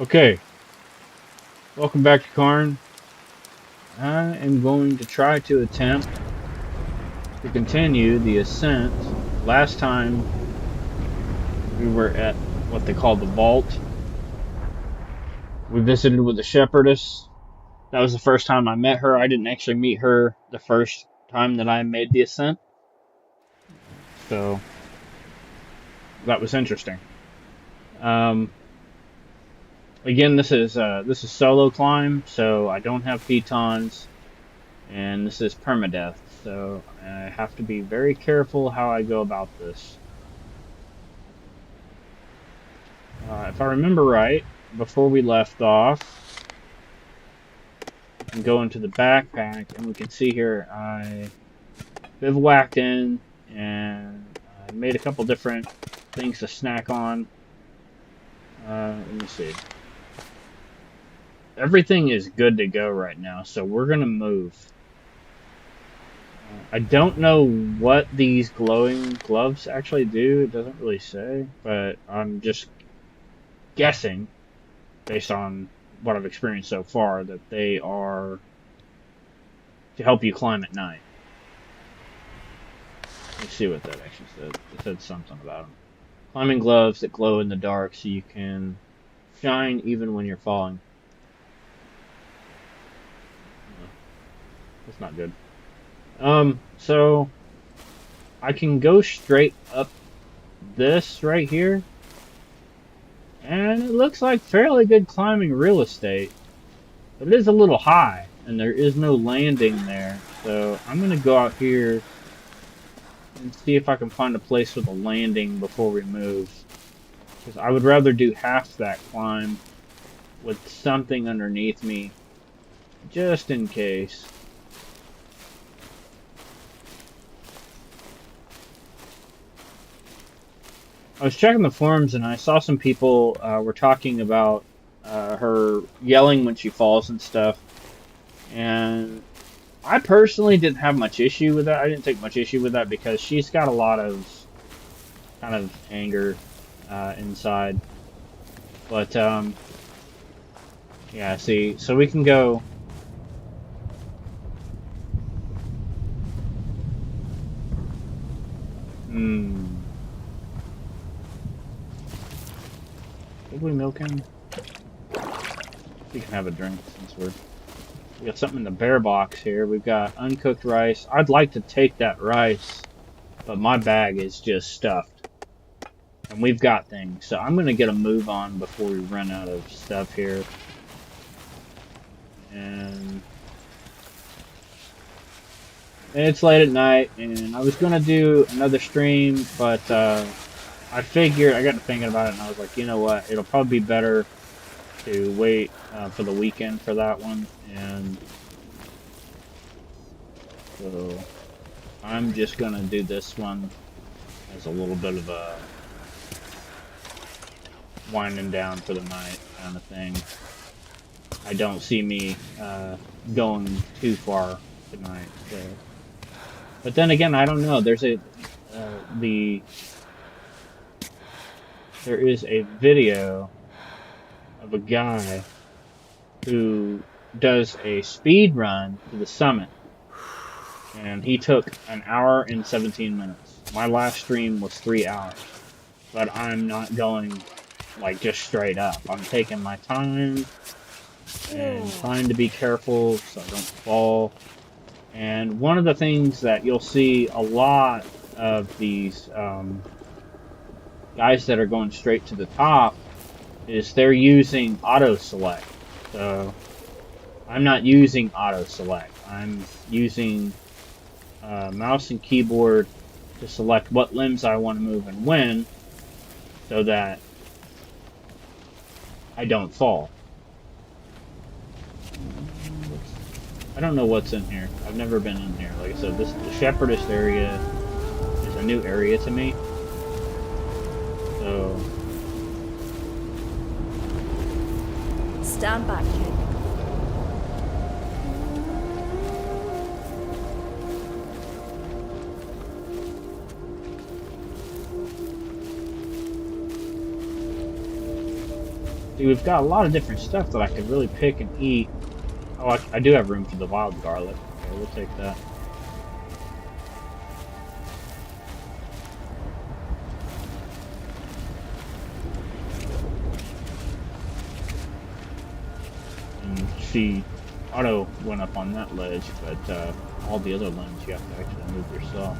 Okay, welcome back to CAIRN. I am going to try to attempt to continue the ascent. Last time we were at what they call the vault. We visited with the Shepherdess. That was the first time I met her. I didn't actually meet her the first time that I made the ascent. So that was interesting. Again, this is solo climb, so I don't have pitons, and this is permadeath, so I have to be very careful how I go about this. If I remember right, before we left off, we can go into the backpack, and we can see here I bivouacked in, and I made a couple different things to snack on. Let me see. Everything is good to go right now, so we're going to move. I don't know what these glowing gloves actually do. It doesn't really say, but I'm just guessing, based on what I've experienced so far, that they are to help you climb at night. Let's see what that actually said. It said something about them. Climbing gloves that glow in the dark so you can shine even when you're falling. That's not good. So I can go straight up this right here, and it looks like fairly good climbing real estate, but it is a little high, and there is no landing there, so I'm going to go out here and see if I can find a place with a landing before we move, because I would rather do half that climb with something underneath me, just in case. I was checking the forums and I saw some people were talking about her yelling when she falls and stuff. And I personally didn't have much issue with that. I didn't take much issue with that because she's got a lot of kind of anger inside. But, yeah, see, so we can go... Did we milk him? We can have a drink since we got something in the bear box here. We've got uncooked rice. I'd like to take that rice, but my bag is just stuffed. And we've got things, so I'm gonna get a move on before we run out of stuff here. And it's late at night, and I was gonna do another stream, but I figured, I got to thinking about it, and I was like, you know what, it'll probably be better to wait for the weekend for that one, and so I'm just going to do this one as a little bit of a winding down for the night kind of thing. I don't see me going too far tonight, so. But then again, I don't know, there's there is a video of a guy who does a speed run to the summit, and he took an hour and 17 minutes. My last stream was 3 hours, but I'm not going like just straight up. I'm taking my time and trying to be careful so I don't fall. And one of the things that you'll see a lot of these guys that are going straight to the top is they're using auto select. So I'm not using auto select. I'm using mouse and keyboard to select what limbs I want to move and when, so that I don't fall. I don't know what's in here. I've never been in here. Like I said, the Shepherdess area is a new area to me. So stand back, kid. See, we've got a lot of different stuff that I could really pick and eat. Oh, I do have room for the wild garlic. Okay, we'll take that. And see, auto went up on that ledge, but all the other limbs you have to actually move yourself.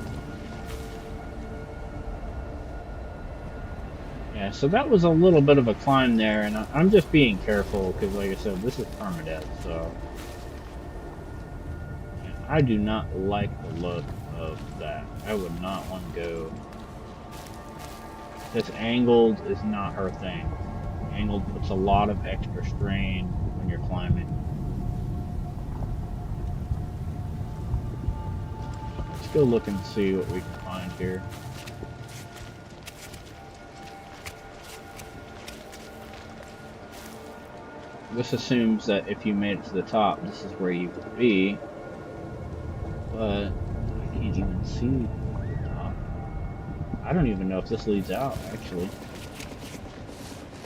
Yeah, so that was a little bit of a climb there, and I'm just being careful because, like I said, this is permadeath, so yeah, I do not like the look of that. I would not want to go. This angled is not her thing. Angled puts a lot of extra strain when you're climbing. Let's go look and see what we can find here. This assumes that if you made it to the top, this is where you would be. But I can't even see the top. I don't even know if this leads out, actually.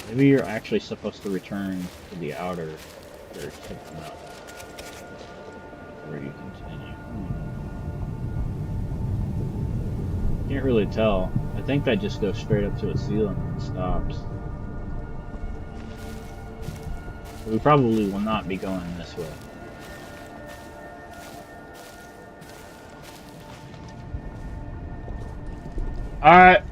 Maybe you're actually supposed to return to the outer tip of the mountain. Where you continue. Can't really tell. I think that just goes straight up to a ceiling and stops. We probably will not be going this way. Alright.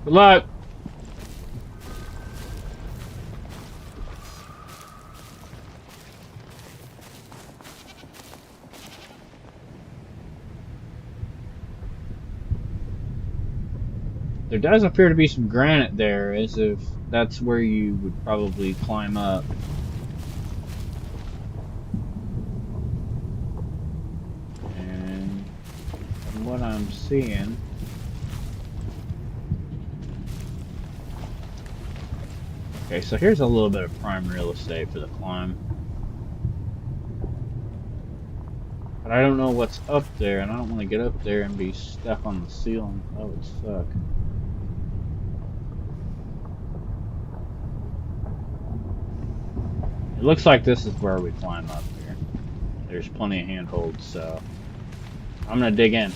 Good luck. There does appear to be some granite there, as if that's where you would probably climb up. And from what I'm seeing, okay, so here's a little bit of prime real estate for the climb. But I don't know what's up there, and I don't want to get up there and be stuck on the ceiling. That would suck. It looks like this is where we climb up here. There's plenty of handholds, so I'm gonna dig in.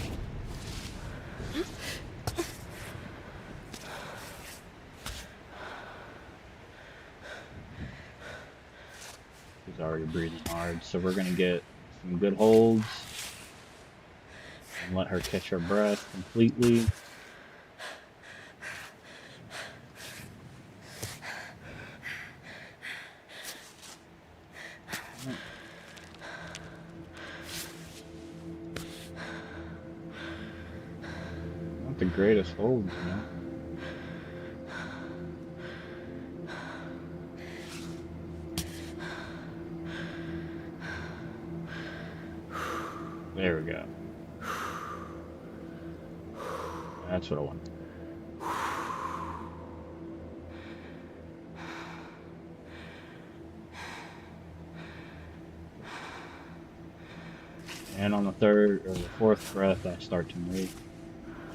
He's already breathing hard, so we're gonna get some good holds and let her catch her breath completely. Not the greatest holds, you know. There we go. That's what I want. And on the third or the fourth breath, I start to move.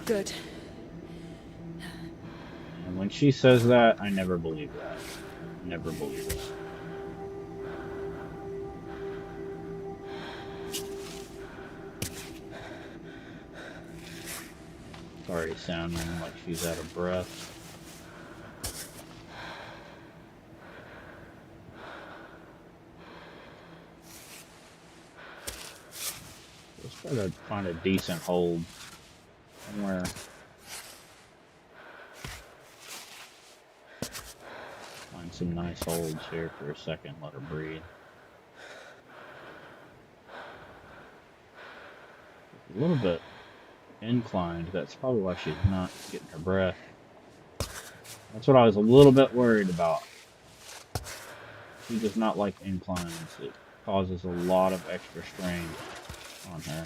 Good. And when she says that, I never believe that. Never believe that. It's already sounding like she's out of breath. Let's try to find a decent hold somewhere. Find some nice holds here for a second, let her breathe. A little bit inclined, that's probably why she's not getting her breath. That's what I was a little bit worried about. She does not like inclines. It causes a lot of extra strain on her.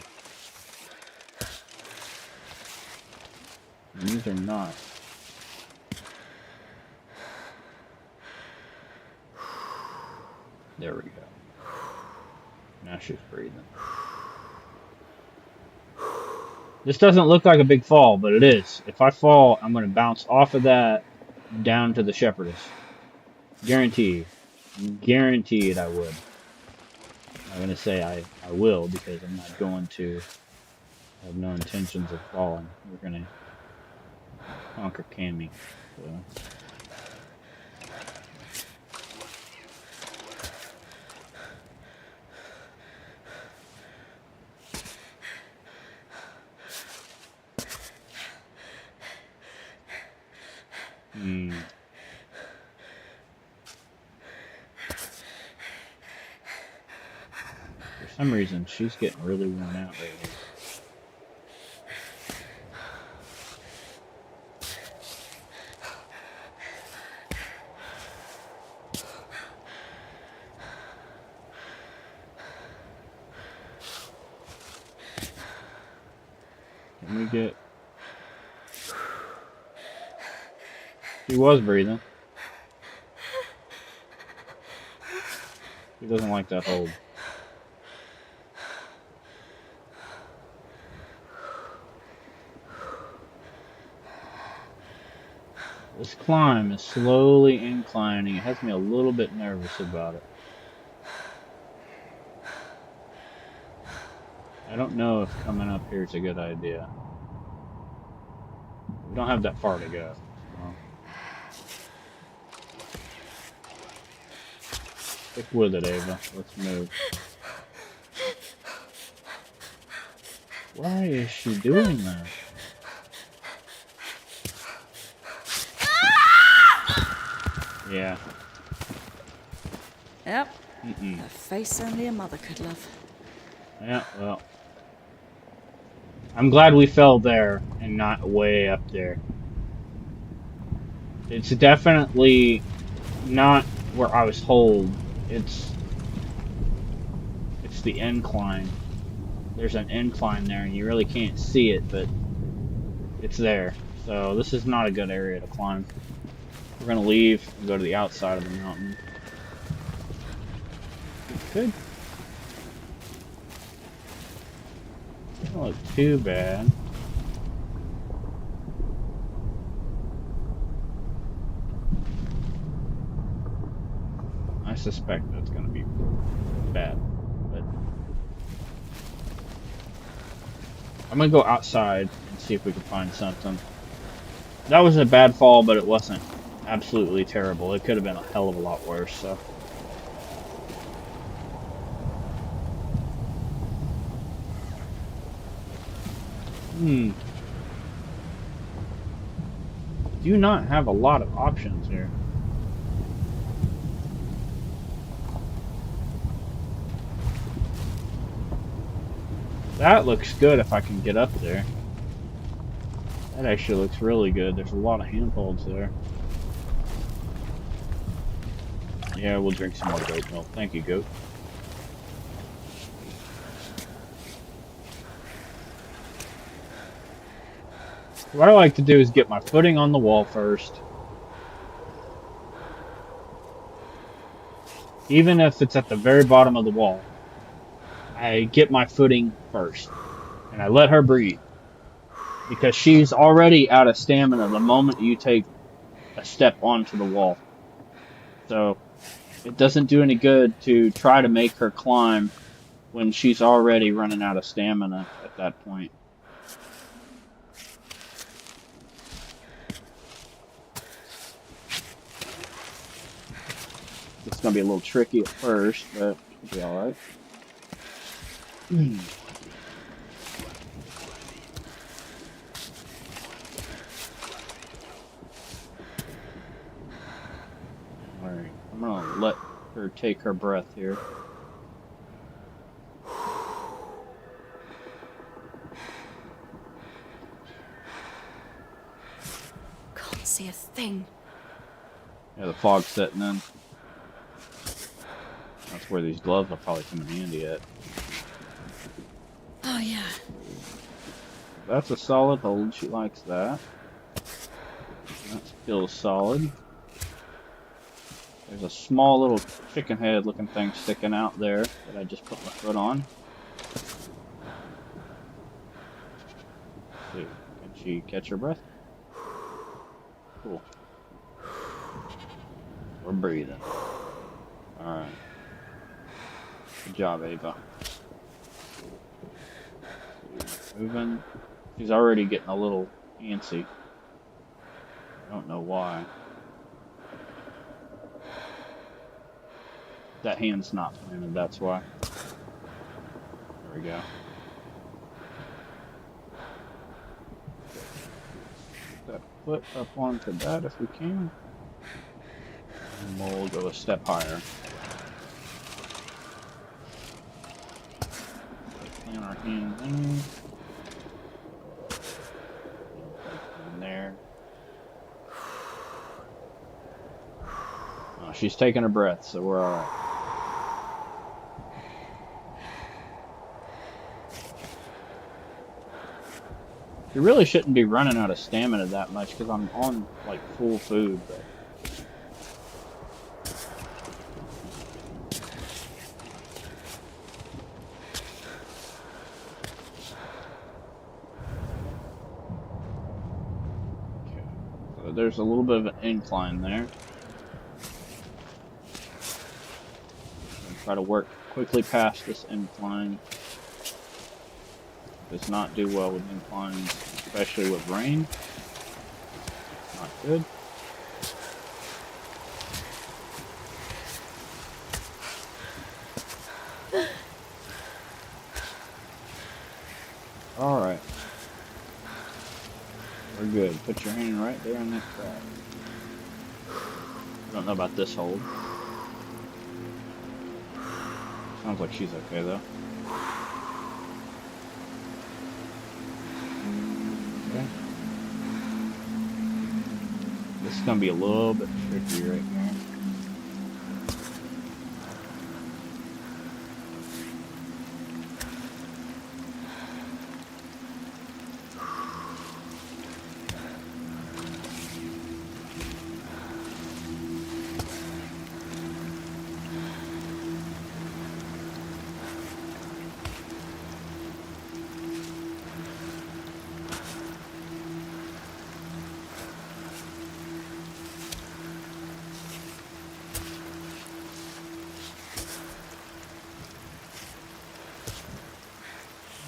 And these are not. There we go. Now she's breathing. This doesn't look like a big fall, but it is. If I fall, I'm going to bounce off of that down to the Shepherdess. Guaranteed. Guaranteed I would. I'm going to say I will because I'm not going to have no intentions of falling. We're going to conquer Cammy. So. For some reason, she's getting really worn out lately. Can we get... She was breathing. She doesn't like that hold. This climb is slowly inclining. It has me a little bit nervous about it. I don't know if coming up here is a good idea. We don't have that far to go. So. Stick with it, Ava. Let's move. Why is she doing that? Yeah. Yep. A face only a mother could love. Yeah, well. I'm glad we fell there and not way up there. It's definitely not where I was told. It's the incline. There's an incline there and you really can't see it, but it's there. So this is not a good area to climb. We're gonna leave and go to the outside of the mountain. Good. Doesn't look too bad. I suspect that's gonna be bad, but I'm gonna go outside and see if we can find something. That was a bad fall, but it wasn't absolutely terrible. It could have been a hell of a lot worse, so. Do not have a lot of options here. That looks good if I can get up there. That actually looks really good. There's a lot of handholds there. Yeah, we'll drink some more goat milk. Thank you, goat. What I like to do is get my footing on the wall first. Even if it's at the very bottom of the wall. I get my footing first. And I let her breathe. Because she's already out of stamina the moment you take a step onto the wall. So, it doesn't do any good to try to make her climb when she's already running out of stamina at that point. It's going to be a little tricky at first, but it'll be alright. Alright, I'm going to let her take her breath here. Can't see a thing. Yeah, the fog's setting in. That's where these gloves will probably come in handy at. Oh, yeah. That's a solid hold. She likes that. That feels solid. There's a small little chicken head looking thing sticking out there that I just put my foot on. See, can she catch her breath? Cool. We're breathing. Alright. Good job, Ava. Moving. She's already getting a little antsy. I don't know why. That hand's not planted, that's why. There we go. That foot up onto that if we can. And we'll go a step higher. Plant our hand there. And there. Oh, she's taking a breath, so we're alright. You really shouldn't be running out of stamina that much because I'm on like full food, but okay. So there's a little bit of an incline there. Try to work quickly past this incline. Does not do well with inclines, especially with rain. Not good. Alright. We're good. Put your hand right there on that crack. I don't know about this hold. Sounds like she's okay though. Okay. This is gonna be a little bit tricky right here.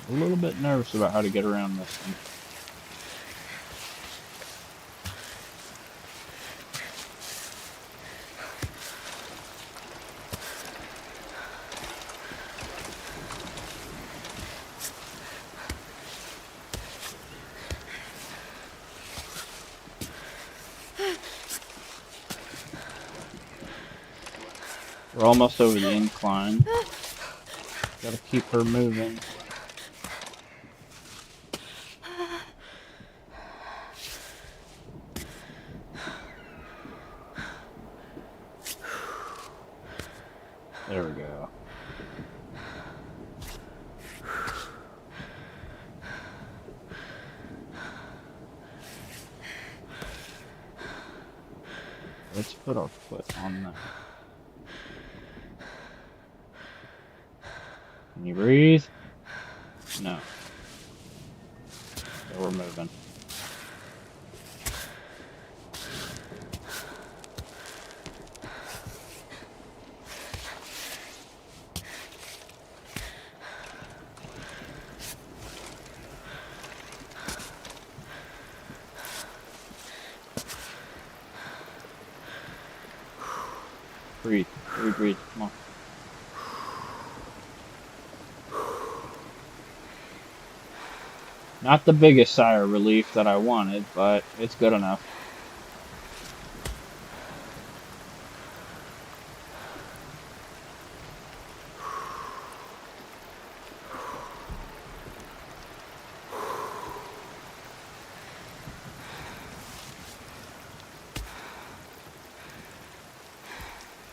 A little bit nervous about how to get around this one. We're almost over the incline. Gotta keep her moving. There we go. Let's put our foot on that. Can you breathe? No. So we're moving. Breathe. Breathe, breathe. Come on. Not the biggest sigh of relief that I wanted, but it's good enough.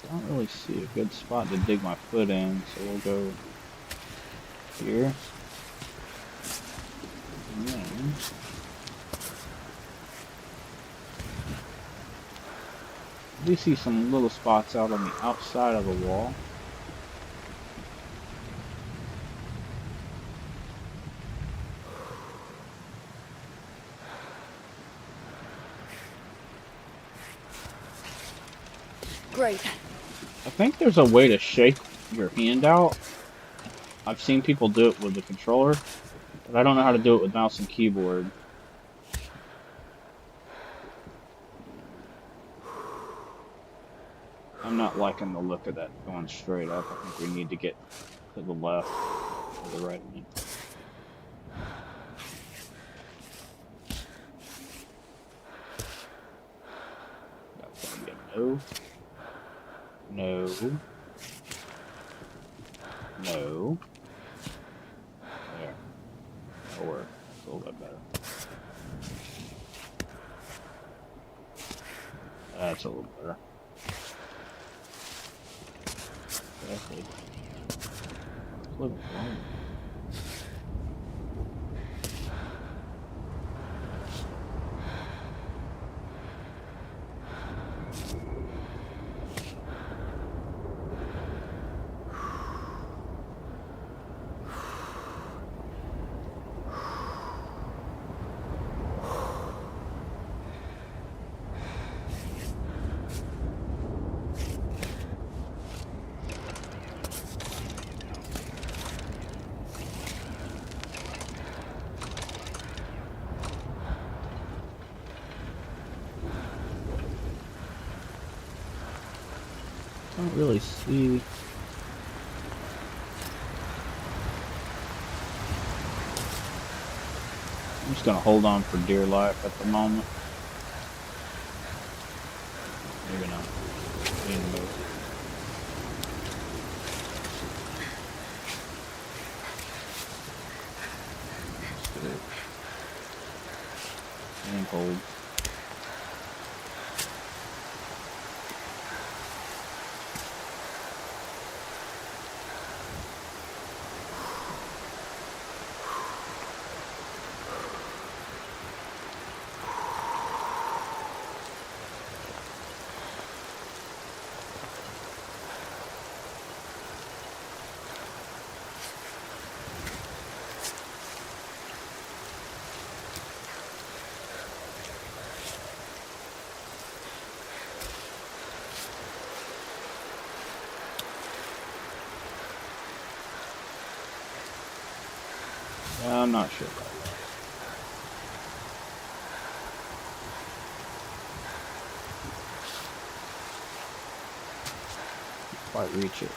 Don't really see a good spot to dig my foot in, so we'll go here. And then we see some little spots out on the outside of the wall. Great. I think there's a way to shake your hand out. I've seen people do it with the controller, but I don't know how to do it with mouse and keyboard. I'm not liking the look of that going straight up. I think we need to get to the left or the right. That's gonna be a no. No. No. There. That'll work. That's a little bit better. That's a little better. Exactly. Flip it forward. Don't really see. I'm just gonna hold on for dear life at the moment. Maybe not. Maybe move. Let's do it. And hold. I'm not sure about that. Can't quite reach it.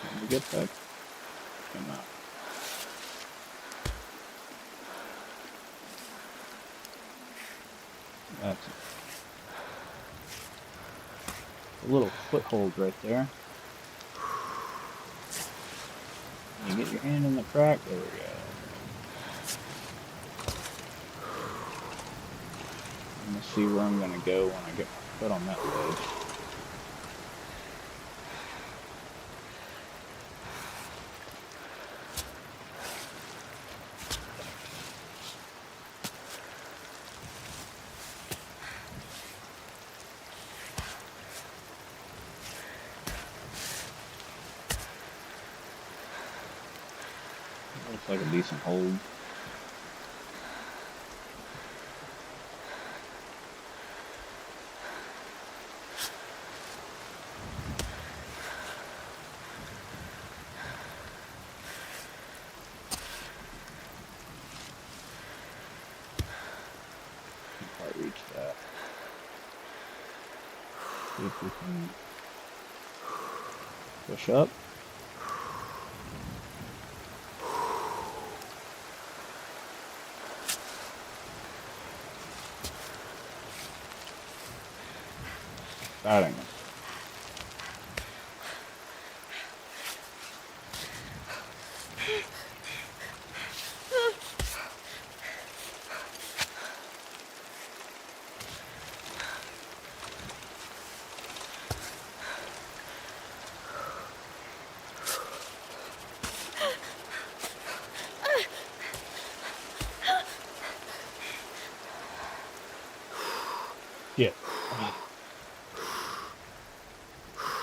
Can we get back? Cannot. That's a little foothold right there. You get your hand in the crack. There we go. I'm gonna see where I'm gonna go when I get my foot on that ledge. Looks like a decent hold. Can't quite reach that. See if we can push up. batting them. Yeah.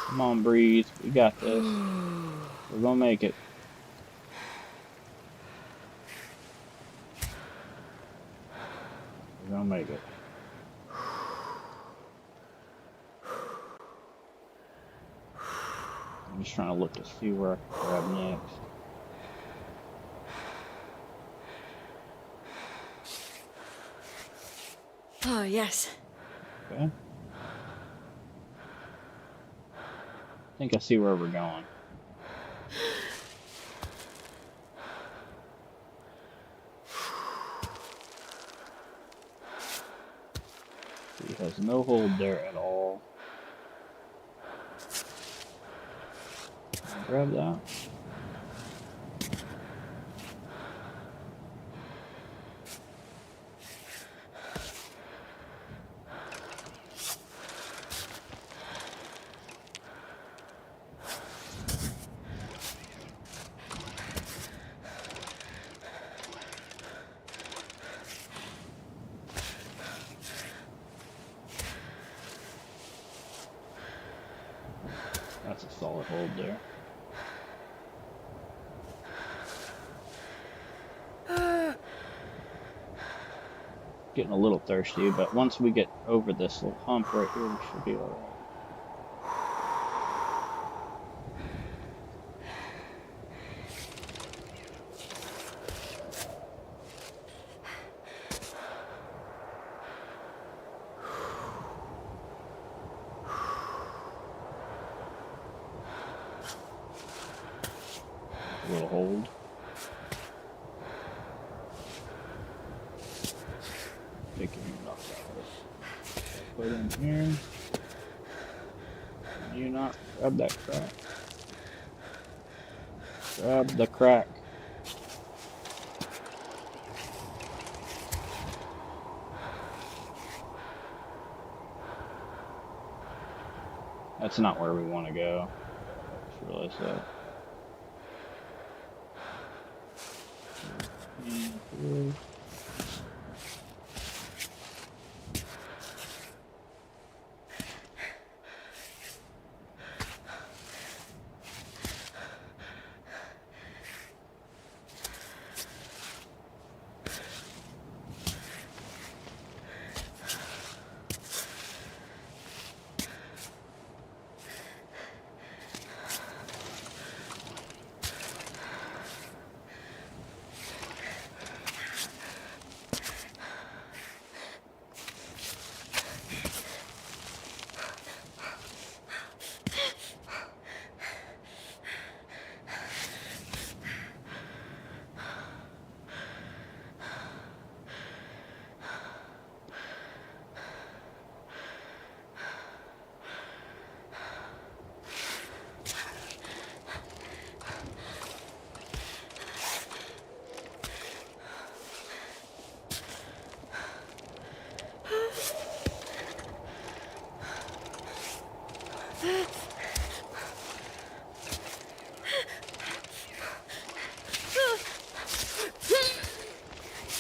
Come on, breathe. We got this. We're gonna make it. We're gonna make it. I'm just trying to look to see where I can grab next. Oh, yes. Okay. I think I see where we're going. He has no hold there at all. Grab that. That's a solid hold there. Getting a little thirsty, but once we get over this little hump right here, we should be alright. A little hold. Taking you knocked out. Put in here. You not grab that crack. Grab the crack. That's not where we want to go. I just realized that. And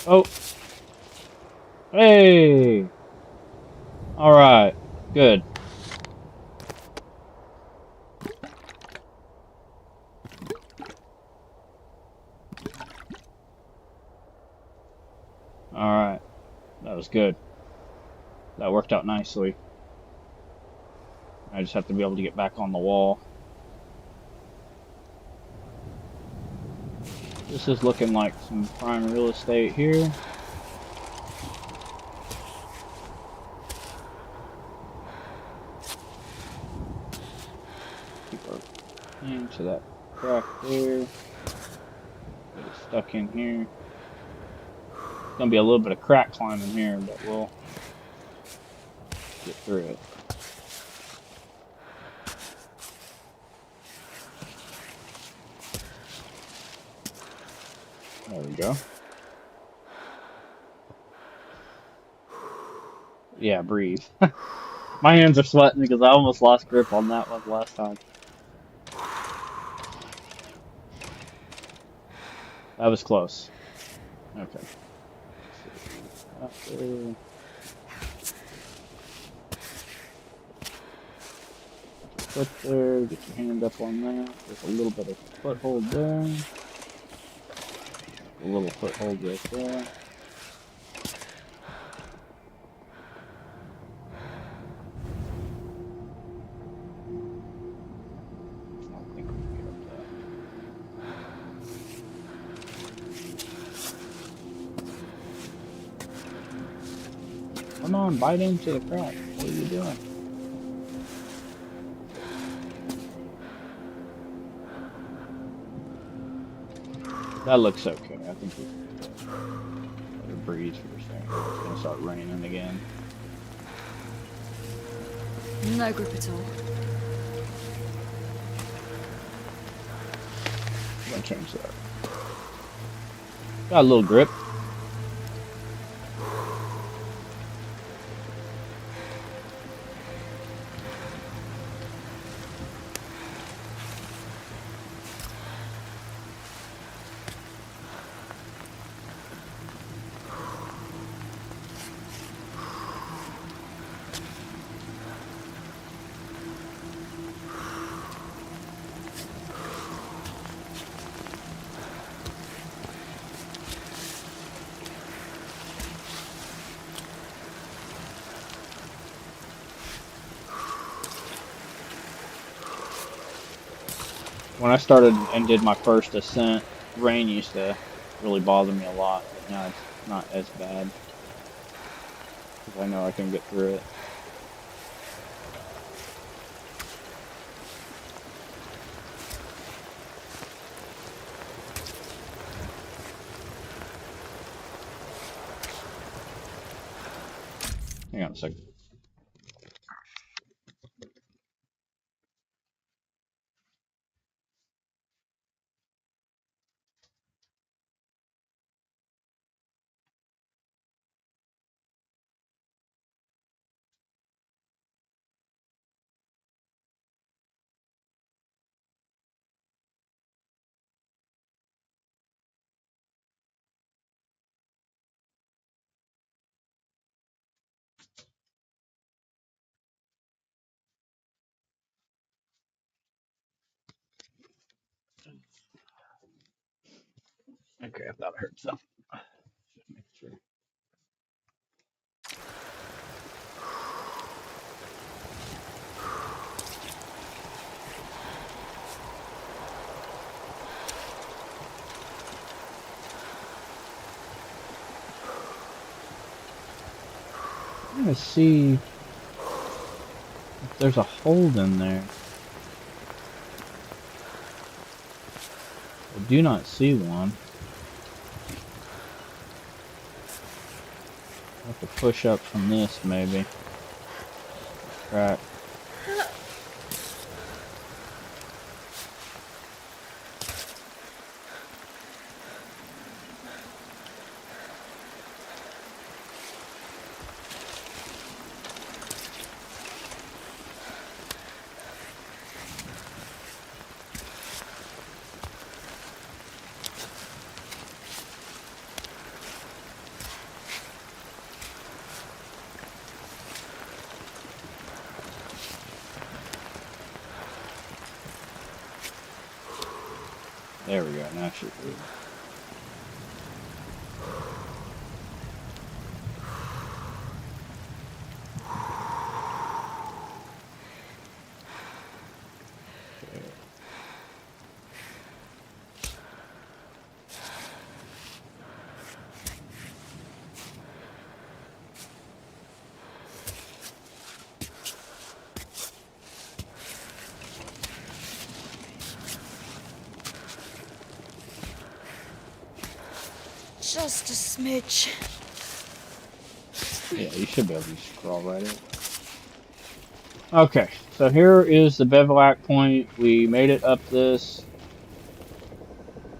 oh, hey! Alright, good. Alright, that was good. That worked out nicely. I just have to be able to get back on the wall. This is looking like some prime real estate here. Keep our into that crack there. Get it stuck in here. It's gonna be a little bit of crack climbing here, but we'll get through it. There we go. Yeah, breathe. My hands are sweating because I almost lost grip on that one last time. That was close. Okay. Let's see. Foot there. Get your hand up on that. There's a little bit of foothold there. A little foothold right there. I don't think we can get up that. Come on, bite into the crack. What are you doing? That looks okay. I think we can do that. Let it breathe for a second. It's gonna start raining again. No grip at all. I'm gonna change that. Got a little grip. When I started and did my first ascent, rain used to really bother me a lot, but now it's not as bad because I know I can get through it. Hang on a second. Okay, I thought I heard something. Just make sure. I'm gonna see if there's a hold in there. I do not see one. I have to push up from this, maybe. Crack. There we go. Now it should be. Just a smidge. Yeah, you should be able to just crawl right in. Okay, so here is the bivouac point. We made it up this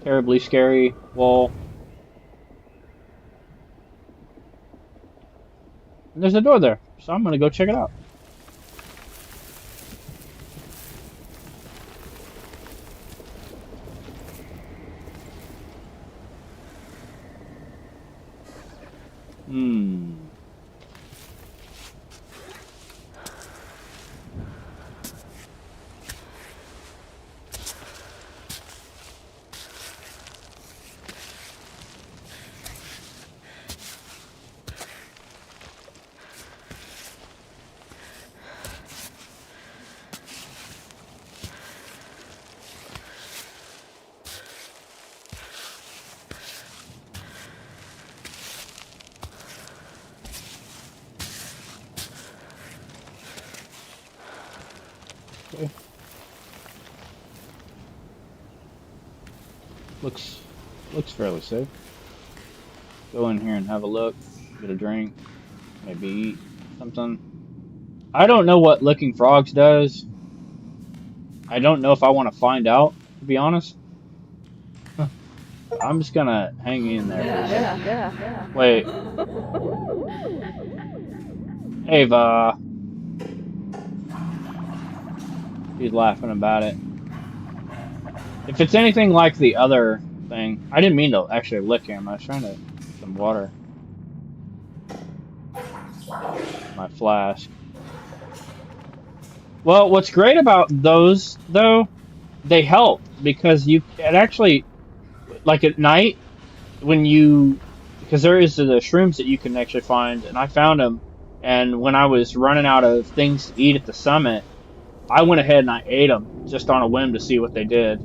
terribly scary wall. And there's a door there, so I'm gonna go check it out. Hmm. Okay. Looks fairly safe. Go in here and have a look, get a drink, maybe eat something. I don't know what licking frogs does. I don't know if I want to find out, to be honest. I'm just gonna hang in there for a second. Wait, Ava. She's laughing about it. If it's anything like the other thing, I didn't mean to actually lick him. I was trying to get some water in my flask. Well, what's great about those, though, they help because it actually, like at night, when because there is the shrooms that you can actually find, and I found them, and when I was running out of things to eat at the summit, I went ahead and I ate them just on a whim to see what they did.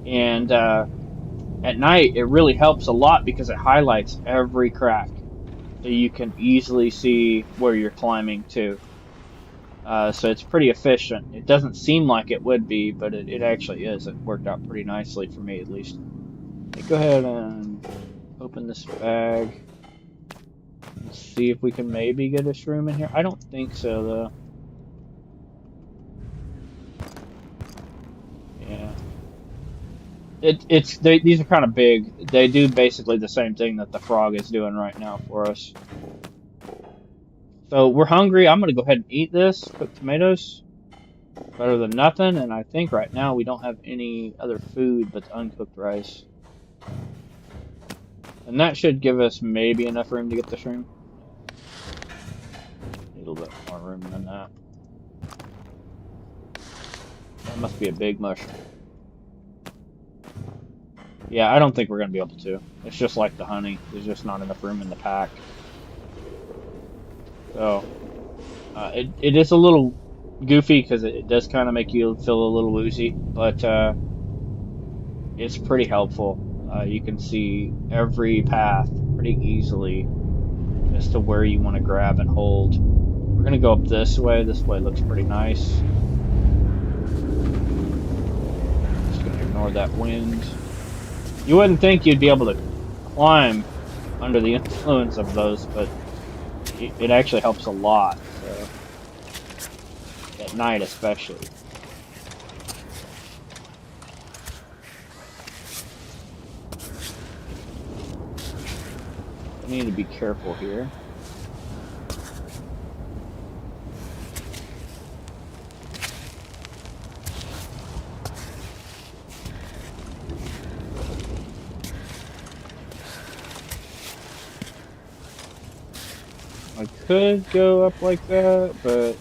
And at night, it really helps a lot because it highlights every crack, so you can easily see where you're climbing to. So it's pretty efficient. It doesn't seem like it would be, but it actually is. It worked out pretty nicely for me, at least. Okay, go ahead and open this bag and see if we can maybe get a shroom in here. I don't think so, though. Yeah. These are kind of big. They do basically the same thing that the frog is doing right now for us. So we're hungry. I'm gonna go ahead and eat this. Cooked tomatoes. Better than nothing. And I think right now we don't have any other food but uncooked rice. And that should give us maybe enough room to get the shroom. Need a little bit more room than that. That must be a big mushroom. Yeah, I don't think we're gonna be able to. It's just like the honey. There's just not enough room in the pack. So it is a little goofy because it does kind of make you feel a little woozy, but it's pretty helpful. You can see every path pretty easily as to where you want to grab and hold. We're gonna go up this way. This way looks pretty nice. Just gonna ignore that wind. You wouldn't think you'd be able to climb under the influence of those, but it actually helps a lot. So at night, especially. I need to be careful here. I could go up like that, but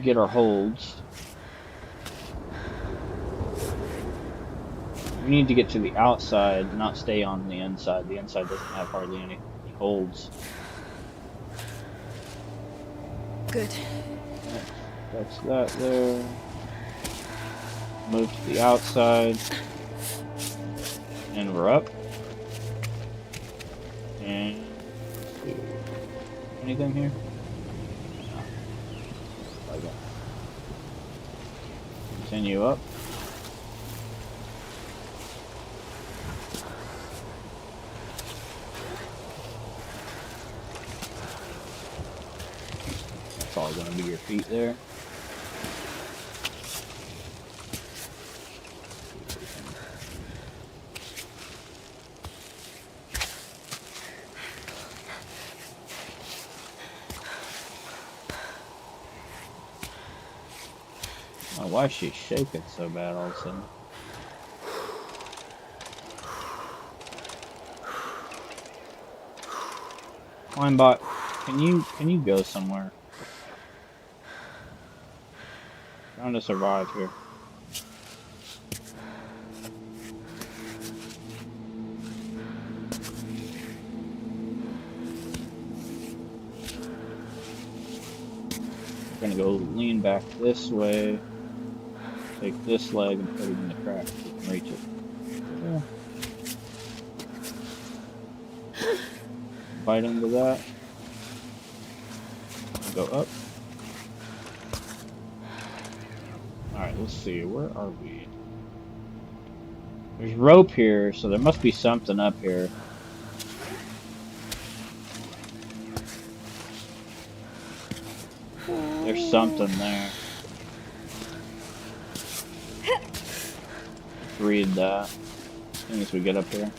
get our holds. We need to get to the outside, not stay on the inside. The inside doesn't have hardly any holds. Good. That's that there. Move to the outside. And we're up. And anything here? No. Okay. Continue up. That's all gonna be your feet there. know why she's shaking so bad all of a sudden. Climbbot, can you go somewhere? Trying to survive here. We're gonna go lean back this way. Take this leg and put it in the crack so we can reach it. Yeah. Bite into that. Go up. Alright, let's see. Where are we? There's rope here, so there must be something up here. There's something there. Let's read that as soon as we get up here.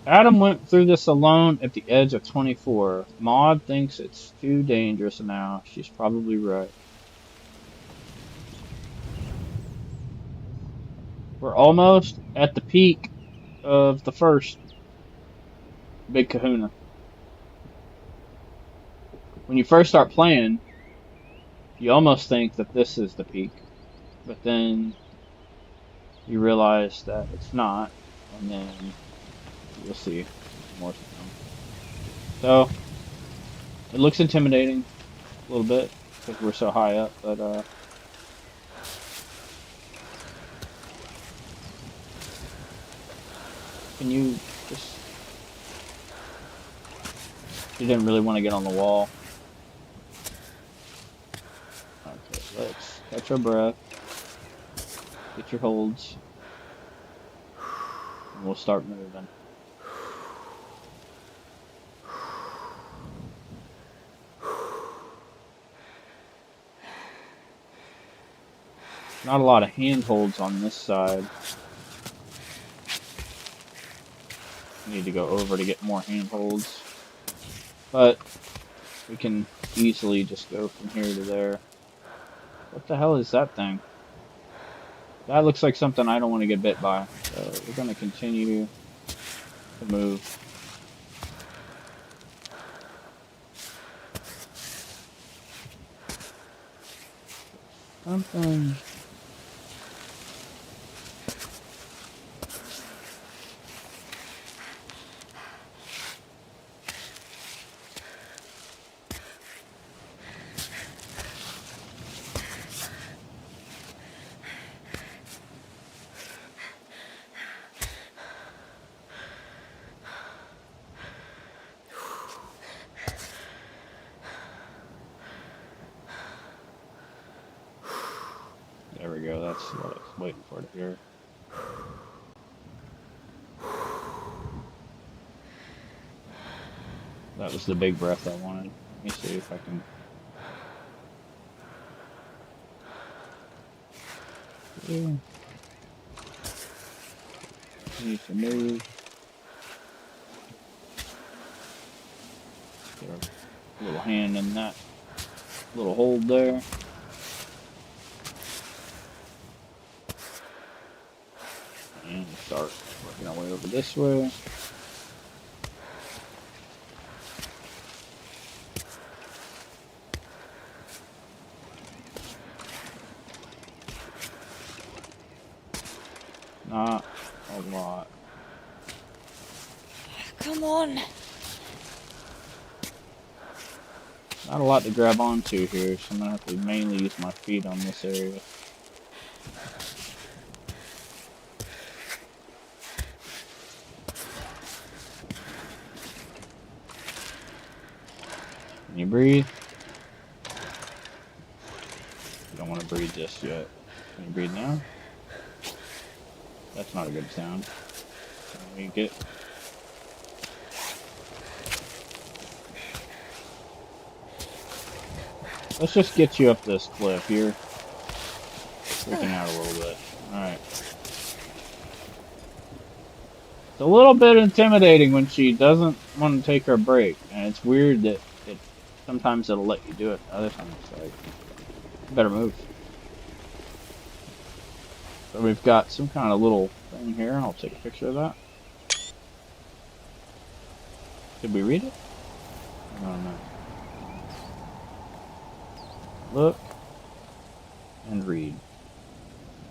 Adam went through this alone at the age of 24. Maud thinks it's too dangerous now. She's probably right. We're almost at the peak of the first Big Kahuna. When you first start playing, you almost think that this is the peak. But then you realize that it's not. And then you'll see more to come. So, it looks intimidating a little bit because we're so high up, but can you just... You didn't really want to get on the wall. Okay, let's catch our breath. Get your holds. And we'll start moving. Not a lot of handholds on this side. Need to go over to get more handholds. But we can easily just go from here to there. What the hell is that thing? That looks like something I don't want to get bit by. So we're going to continue to move. Something... There we go, that's what I was waiting for to hear. That was the big breath I wanted. Let me see if I can... Need to move. Get a little hand in that little hold there. And start working our way over this way. Not a lot. Come on. Not a lot to grab onto here, so I'm gonna have to mainly use my feet on this area. Can you breathe? You don't want to breathe just yet. Can you breathe now? That's not a good sound. Can we get... Let's just get you up this cliff. You're freaking out a little bit. Alright. It's a little bit intimidating when she doesn't want to take her break. And it's weird that it Sometimes it'll let you do it. Other times it's like, better move. So we've got some kind of little thing here. I'll take a picture of that. Did we read it? I don't know. Look and read.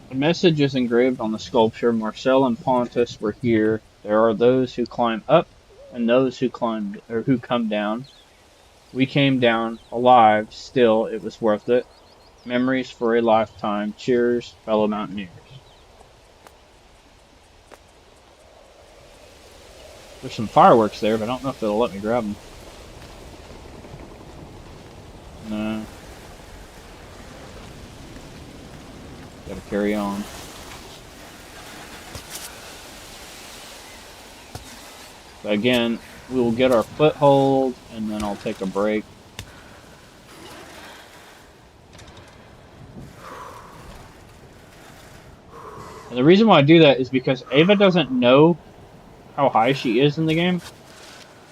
The message is engraved on the sculpture. Marcel and Pontus were here. There are those who climb up and those who climb or who come down. We came down alive. Still, it was worth it. Memories for a lifetime. Cheers, fellow mountaineers. There's some fireworks there, but I don't know if it'll let me grab them. No. Gotta carry on. But again, we will get our foothold, and then I'll take a break. And the reason why I do that is because Ava doesn't know how high she is in the game.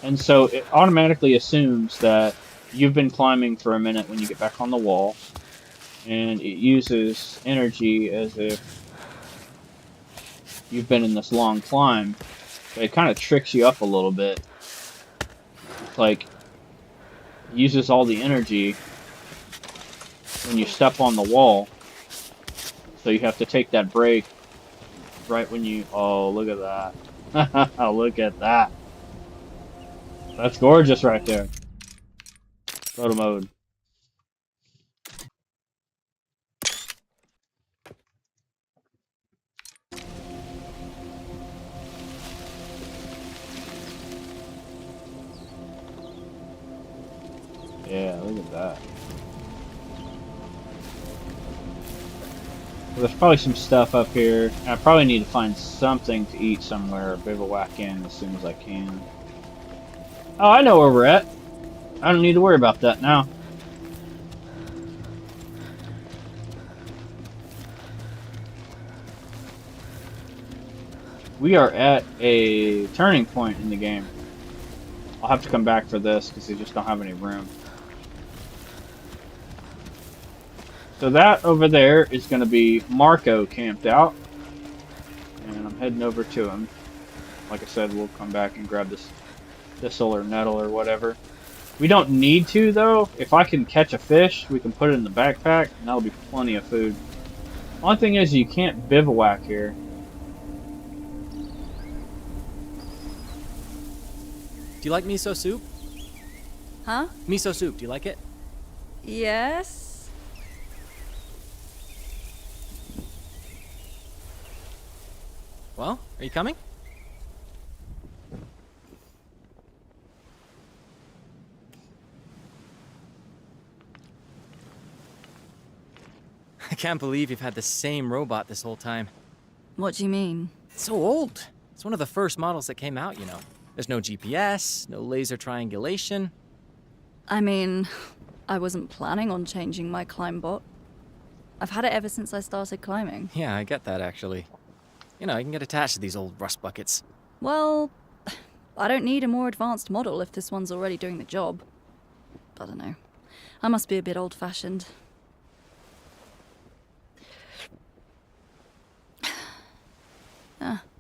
And so it automatically assumes that you've been climbing for a minute when you get back on the wall. And it uses energy as if you've been in this long climb. But it kind of tricks you up a little bit. It's like, it uses all the energy when you step on the wall. So you have to take that break right when you... Oh, look at that. Look at that. That's gorgeous right there. Photo mode. Yeah, look at that. Well, there's probably some stuff up here. I probably need to find something to eat somewhere or bivouac in as soon as I can. Oh, I know where we're at. I don't need to worry about that now. We are at a turning point in the game. I'll have to come back for this because they just don't have any room. So that over there is going to be Marco camped out. And I'm heading over to him. Like I said, we'll come back and grab this thistle or nettle or whatever. We don't need to, though. If I can catch a fish, we can put it in the backpack, and that'll be plenty of food. Only thing is, you can't bivouac here. Do you like miso soup? Huh? Miso soup, do you like it? Yes? Well, are you coming? I can't believe you've had the same robot this whole time. What do you mean? It's so old. It's one of the first models that came out, you know. There's no GPS, no laser triangulation. I mean, I wasn't planning on changing my climb bot. I've had it ever since I started climbing. Yeah, I get that, actually. You know, you can get attached to these old rust buckets. Well, I don't need a more advanced model if this one's already doing the job. I don't know. I must be a bit old-fashioned.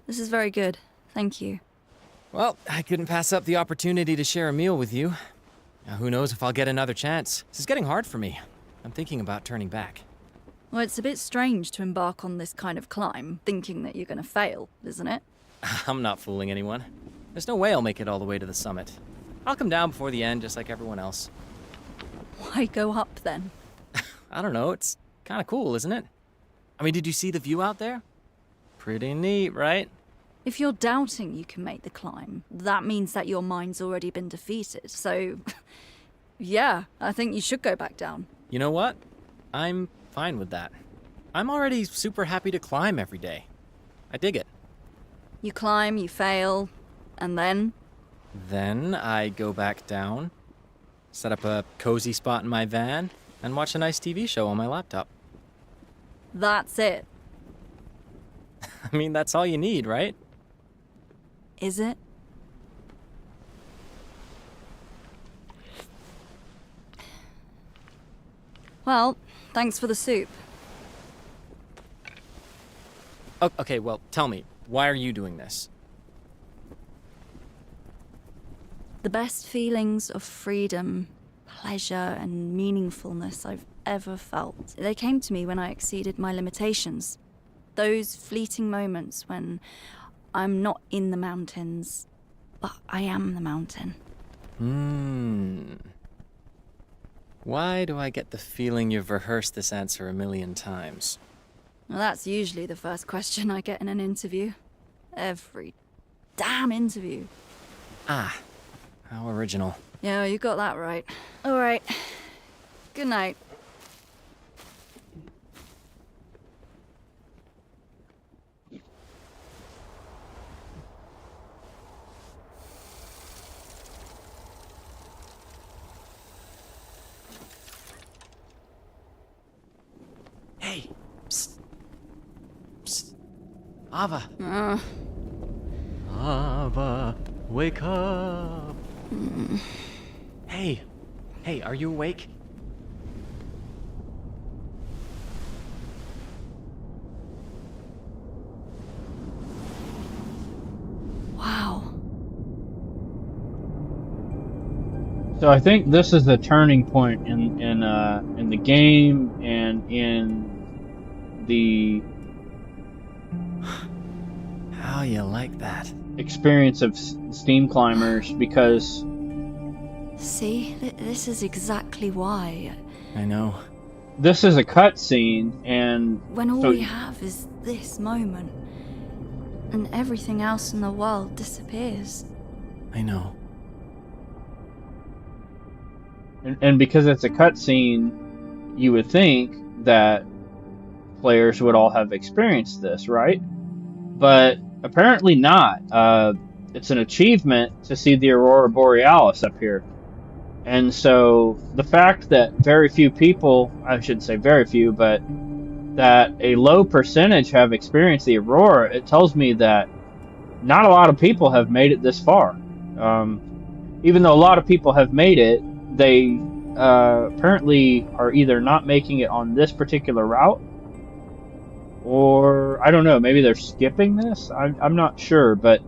This is very good. Thank you. Well, I couldn't pass up the opportunity to share a meal with you. Now, who knows if I'll get another chance. This is getting hard for me. I'm thinking about turning back. Well, it's a bit strange to embark on this kind of climb, thinking that you're gonna fail, isn't it? I'm not fooling anyone. There's no way I'll make it all the way to the summit. I'll come down before the end, just like everyone else. Why go up, then? I don't know, it's kind of cool, isn't it? I mean, did you see the view out there? Pretty neat, right? If you're doubting you can make the climb, that means that your mind's already been defeated, so... yeah, I think you should go back down. You know what? I'm fine with that. I'm already super happy to climb every day. I dig it. You climb, you fail, and then? Then I go back down, set up a cozy spot in my van, and watch a nice TV show on my laptop. That's it. I mean, that's all you need, right? Is it? Well, thanks for the soup. Okay, well, tell me, why are you doing this? The best feelings of freedom, pleasure, and meaningfulness I've ever felt. They came to me when I exceeded my limitations. Those fleeting moments when I'm not in the mountains, but I am the mountain. Why do I get the feeling you've rehearsed this answer a million times? Well, that's usually the first question I get in an interview. Every damn interview. Ah, how original. Yeah, you got that right. All right. Good night. Hey, psst. Psst. Ava. Ava, wake up. Hey, are you awake? Wow. So I think this is a turning point in the game and in the How you like that? experience of steam climbers, because See, this is exactly why. I know. this is a cutscene, and When all so we have is this moment, and everything else in the world disappears. I know. and because it's a cutscene, you would think that players would all have experienced this, right? But apparently not. It's an achievement to see the Aurora Borealis up here. And so the fact that very few people, I shouldn't say very few, but that a low percentage have experienced the Aurora, it tells me that not a lot of people have made it this far. Even though a lot of people have made it, they apparently are either not making it on this particular route, or I don't know, maybe they're skipping this? I'm not sure, but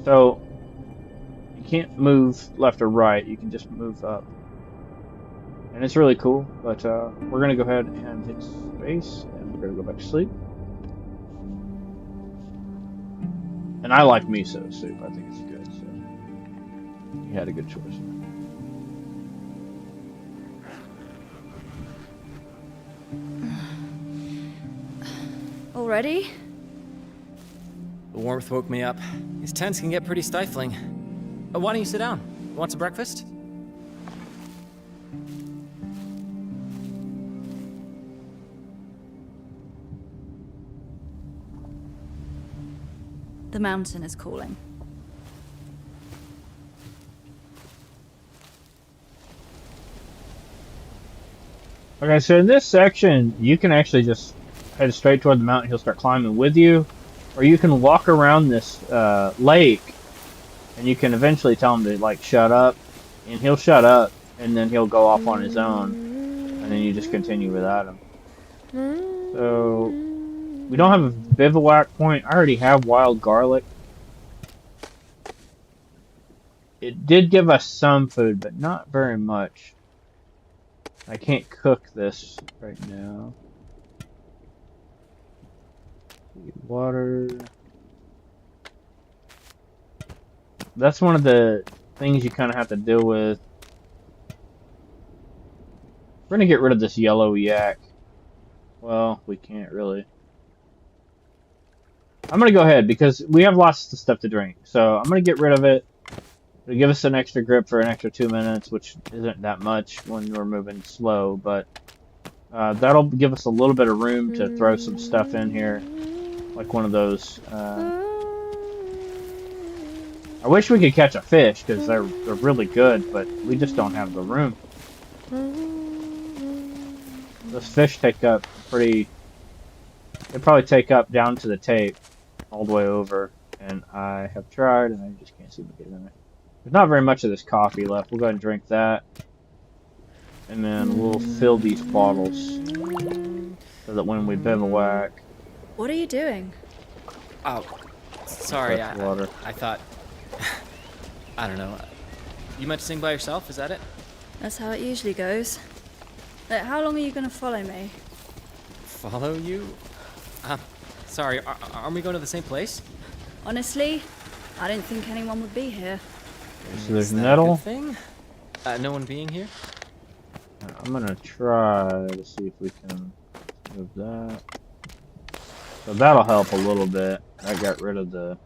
so you can't move left or right, you can just move up. And it's really cool, but we're going to go ahead and hit space, and we're going to go back to sleep. And I like miso soup, I think it's good, so you had a good choice. Already? The warmth woke me up. These tents can get pretty stifling. Why don't you sit down? Want some breakfast? The mountain is calling. Okay, so in this section, you can actually just head straight toward the mountain. He'll start climbing with you. Or you can walk around this lake, and you can eventually tell him to, like, shut up. And he'll shut up, and then he'll go off on his own. And then you just continue without him. So, we don't have a bivouac point. I already have wild garlic. It did give us some food, but not very much. I can't cook this right now. Water. That's one of the things you kind of have to deal with. We're going to get rid of this yellow yak. Well, we can't really. I'm going to go ahead because we have lots of stuff to drink. So I'm going to get rid of it. It'll give us an extra grip for an extra 2 minutes, which isn't that much when we're moving slow, but that'll give us a little bit of room to throw some stuff in here, like one of those. I wish we could catch a fish because they're really good, but we just don't have the room. Those fish take up they probably take up down to the tape all the way over, and I have tried and I just can't seem to get in it. There's not very much of this coffee left. We'll go ahead and drink that. and then we'll fill these bottles so that when we bivouac, What are you doing? Oh, sorry. fresh water. I thought. I don't know. You meant to sing by yourself? Is that it? That's how it usually goes. Look, how long are you gonna follow me? Follow you? Sorry. Aren't we going to the same place? Honestly, I didn't think anyone would be here. So there's Is that a nettle. good thing? No one being here? I'm gonna try to see if we can move that. So that'll help a little bit. I got rid of that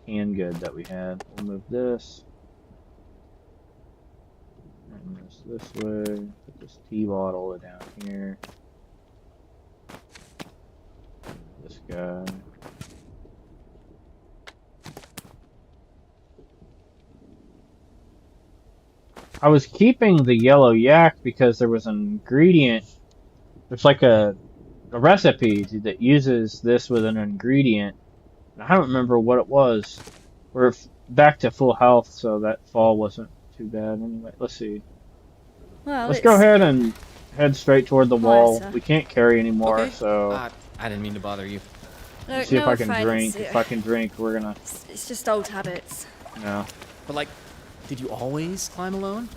canned good that we had. We'll move this. And this way. Put this tea bottle down here. This guy. I was keeping the yellow yak because there was an ingredient. There's like a recipe that uses this with an ingredient. I don't remember what it was. We're back to full health, so that fall wasn't too bad. Anyway, let's see. Well, Let's go ahead and head straight toward the wall. Quieter. We can't carry anymore, Okay. so I didn't mean to bother you. Look, see if no I can offense, drink. If I can drink, we're gonna. It's just old habits. No. But like, did you always climb alone?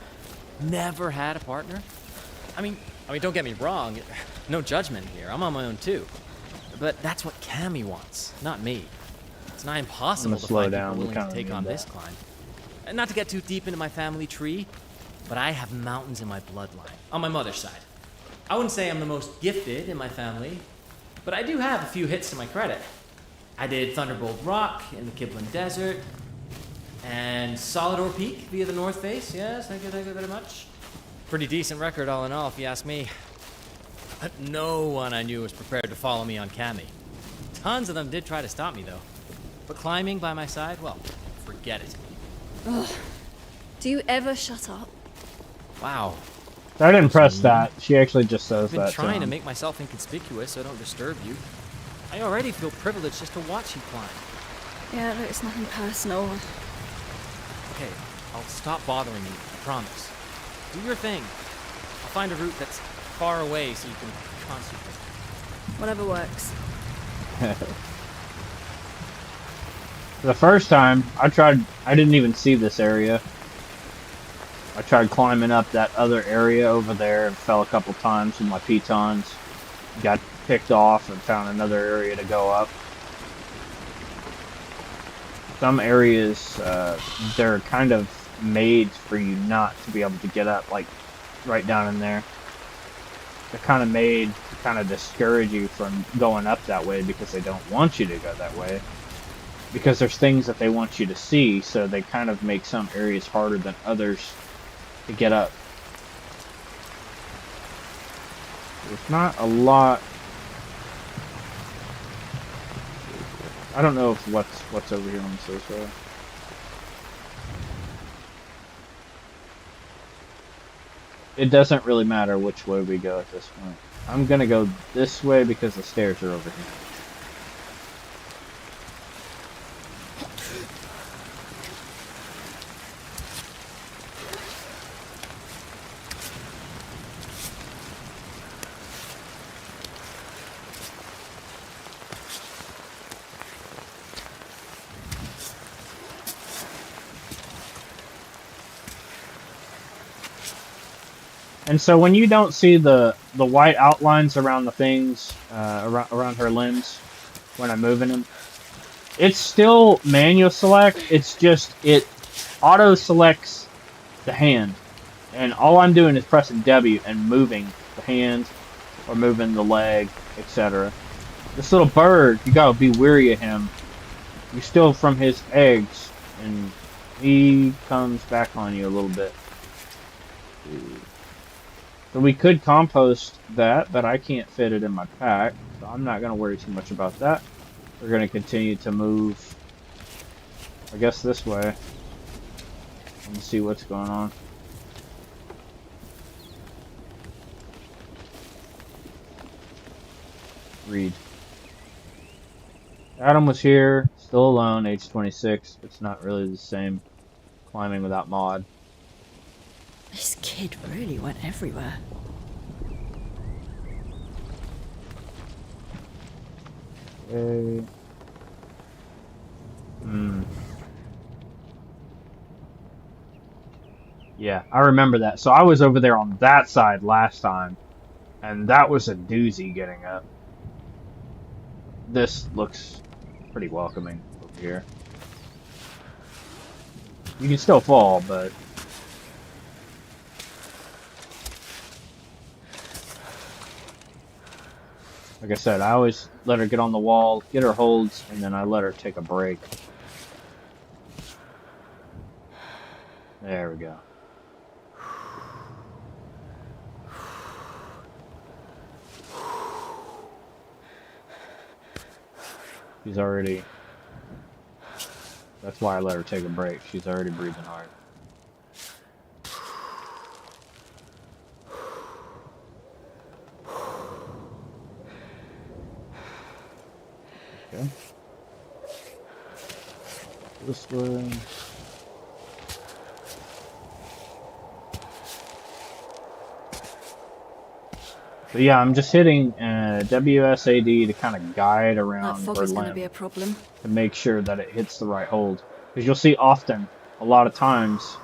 Never had a partner? I mean, don't get me wrong. No judgment here. I'm on my own too. But that's what Cammy wants, not me. It's nigh impossible to slow find down. people We willing to kinda take need on that. this climb. And not to get too deep into my family tree, but I have mountains in my bloodline, on my mother's side. I wouldn't say I'm the most gifted in my family, but I do have a few hits to my credit. I did Thunderbolt Rock in the Kibblin Desert, and Solidor Peak via the North Face. Yes, thank you very much. Pretty decent record all in all, if you ask me. But no one I knew was prepared to follow me on Cammy. Tons of them did try to stop me, though. But climbing by my side, well, forget it. Do you ever shut up? Wow. I didn't press that. She actually just says I've been that. trying to him. make myself inconspicuous so I don't disturb you. I already feel privileged just to watch you climb. Yeah, look, it's nothing personal. Okay, I'll stop bothering you, I promise. Do your thing. I'll find a route that's far away so you can concentrate. Whatever works. The first time I didn't even see this area. I tried climbing up that other area over there and fell a couple times with my pitons. Got picked off and found another area to go up. Some areas, they're kind of made for you not to be able to get up, like right down in there. They're kind of made to kind of discourage you from going up that way because they don't want you to go that way. Because there's things that they want you to see, so they kind of make some areas harder than others to get up. There's not a lot. I don't know if what's over here on this way. It doesn't really matter which way we go at this point. I'm gonna go this way because the stairs are over here. And so when you don't see the white outlines around the things, around her limbs, when I'm moving them, it's still manual select. It's just, it auto selects the hand. And all I'm doing is pressing W and moving the hand or moving the leg, etc. This little bird, you gotta be wary of him. You steal from his eggs and he comes back on you a little bit. So we could compost that, but I can't fit it in my pack, so I'm not going to worry too much about that. We're going to continue to move, I guess, this way and see what's going on. Read. Adam was here, still alone, age 26. It's not really the same climbing without mod. This kid really went everywhere. Okay. Hmm. Yeah, I remember that. So I was over there on that side last time, and that was a doozy getting up. This looks pretty welcoming over here. You can still fall, but like I said, I always let her get on the wall, get her holds, and then I let her take a break. There we go. She's already, that's why I let her take a break. She's already breathing hard. Okay. This way. So yeah, I'm just hitting WSAD to kind of guide That around fog her is going to be a limb problem. to make sure that it hits the right hold. Because you'll see often, a lot of times,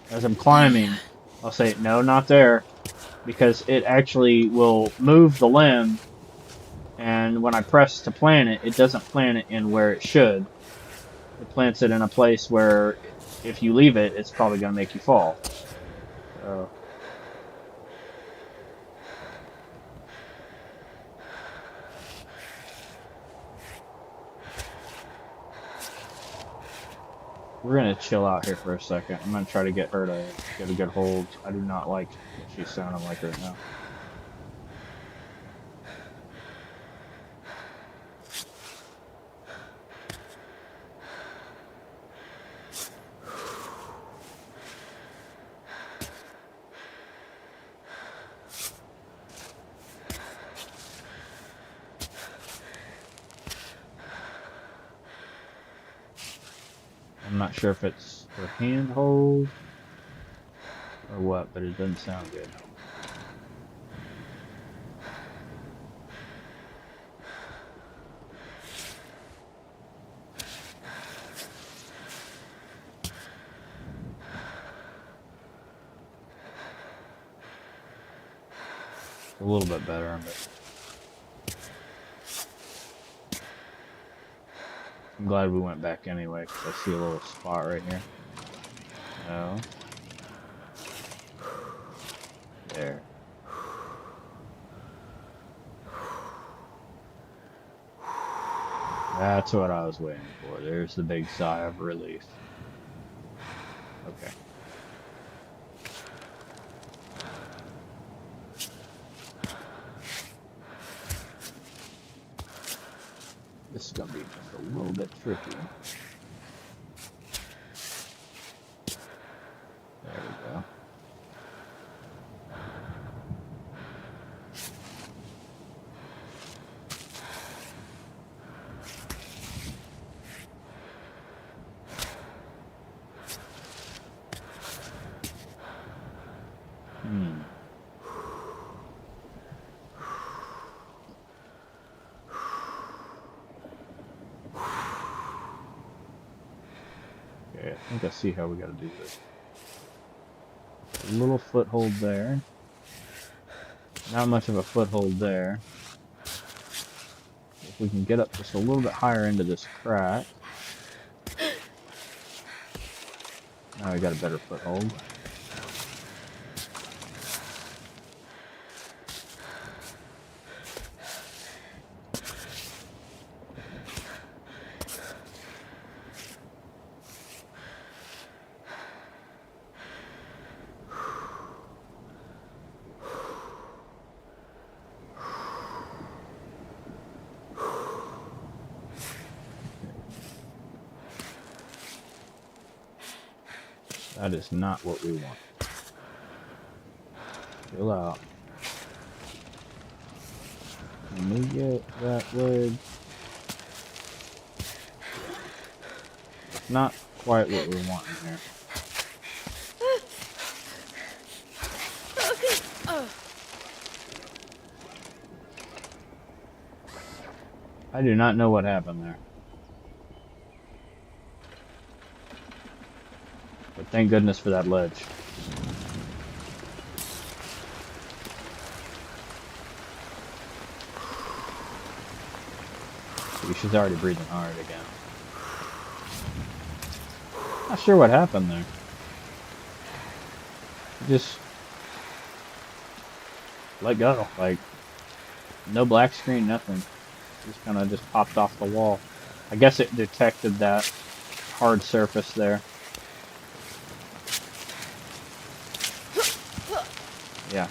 as I'm climbing, I'll say, no, not there, because it actually will move the limb, and when I press to plant it, it doesn't plant it in where it should. It plants it in a place where if you leave it, it's probably going to make you fall. So, we're going to chill out here for a second. I'm going to try to get her to get a good hold. I do not like what she's sounding like right now. I'm not sure if it's her hand hold or what, but it doesn't sound good. A little bit better, but I'm glad we went back anyway, because I see a little spot right here. No. There. That's what I was waiting for. There's the big sigh of relief. Okay. This is going to be just a little bit tricky. There we go. Hmm. Okay, I think I see how we got to do this. A little foothold there. Not much of a foothold there. If we can get up just a little bit higher into this crack. Now we got a better foothold. That is not what we want. Chill out. Can we get that leg? It's not quite what we're wanting here. I do not know what happened there. But thank goodness for that ledge. See, she's already breathing hard again. Not sure what happened there. Just let go. Like, no black screen, nothing. Just kind of just popped off the wall. I guess it detected that hard surface there. Yeah.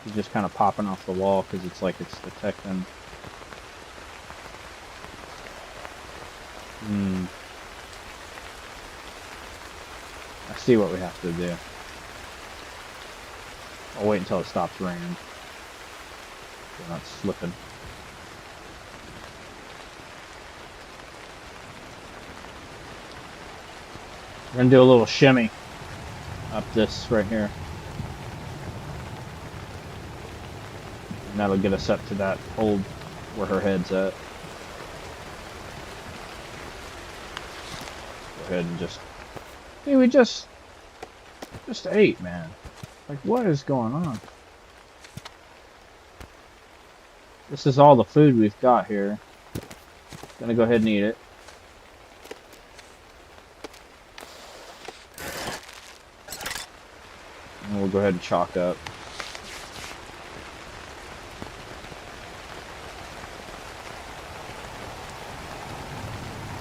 She's just kind of popping off the wall because it's like it's detecting. I see what we have to do. I'll wait until it stops raining. We're not slipping. We're gonna do a little shimmy up this right here. And that'll get us up to that hold where her head's at. Go ahead and just... Hey, we just ate, man. Like, what is going on? This is all the food we've got here. Gonna go ahead and eat it. And we'll go ahead and chalk up.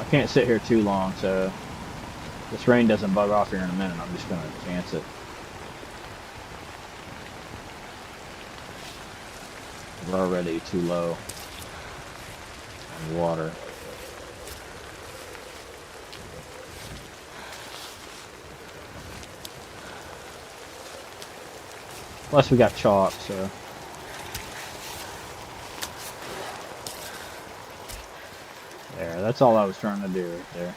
I can't sit here too long, so if this rain doesn't bug off here in a minute, I'm just gonna chance it. We're already too low on water. Plus we got chalk, so. There, that's all I was trying to do right there.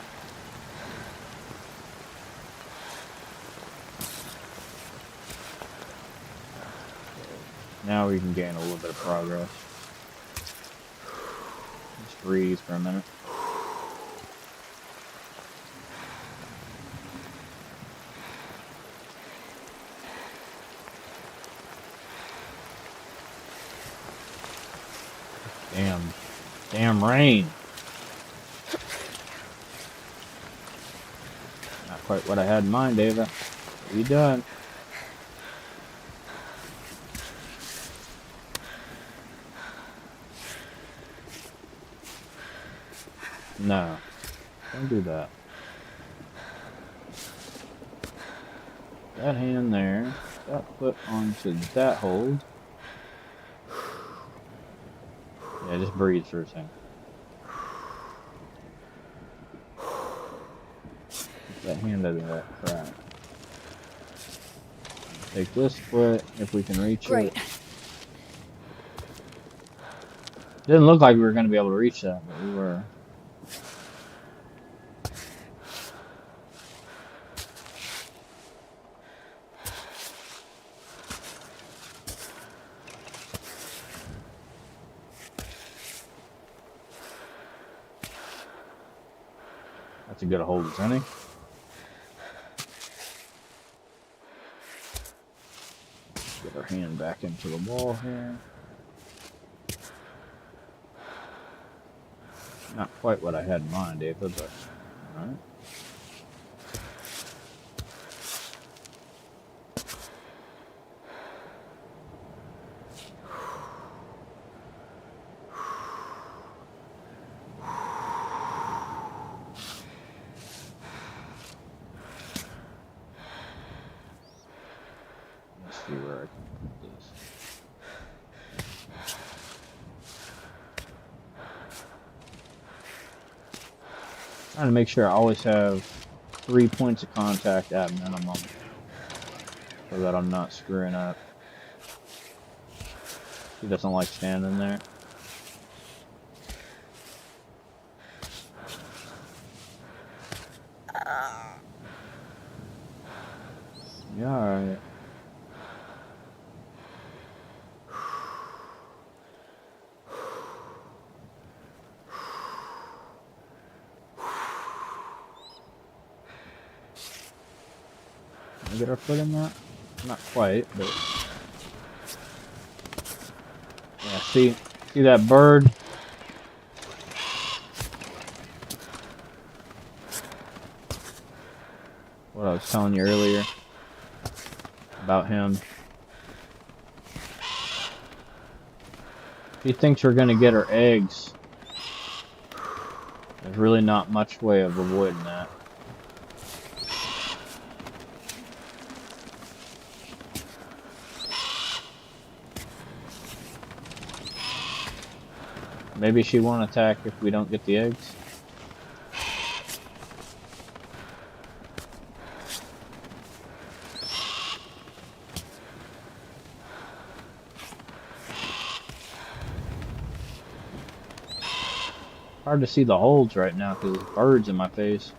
Now we can gain a little bit of progress. Just breathe for a minute. Damn rain. Not quite what I had in mind, Ava. What are you doing? No, don't do that. That hand there, that foot onto that hold. Yeah, just breathe for a second. Get that hand out of that crap. Take this foot if we can reach Great. it. Didn't look like we were going to be able to reach that, but we were. That's a good hold as any. Get our hand back into the wall here. Not quite what I had in mind, Ava, but alright. Let's see where I can put this. Trying to make sure I always have 3 points of contact at minimum so that I'm not screwing up. He doesn't like standing there. Yeah, alright. we get our foot in that? Not quite, but yeah. See that bird? What I was telling you earlier about him. He thinks we're gonna get our eggs. There's really not much way of avoiding that. Maybe she won't attack if we don't get the eggs. Hard to see the holds right now because there's birds in my face.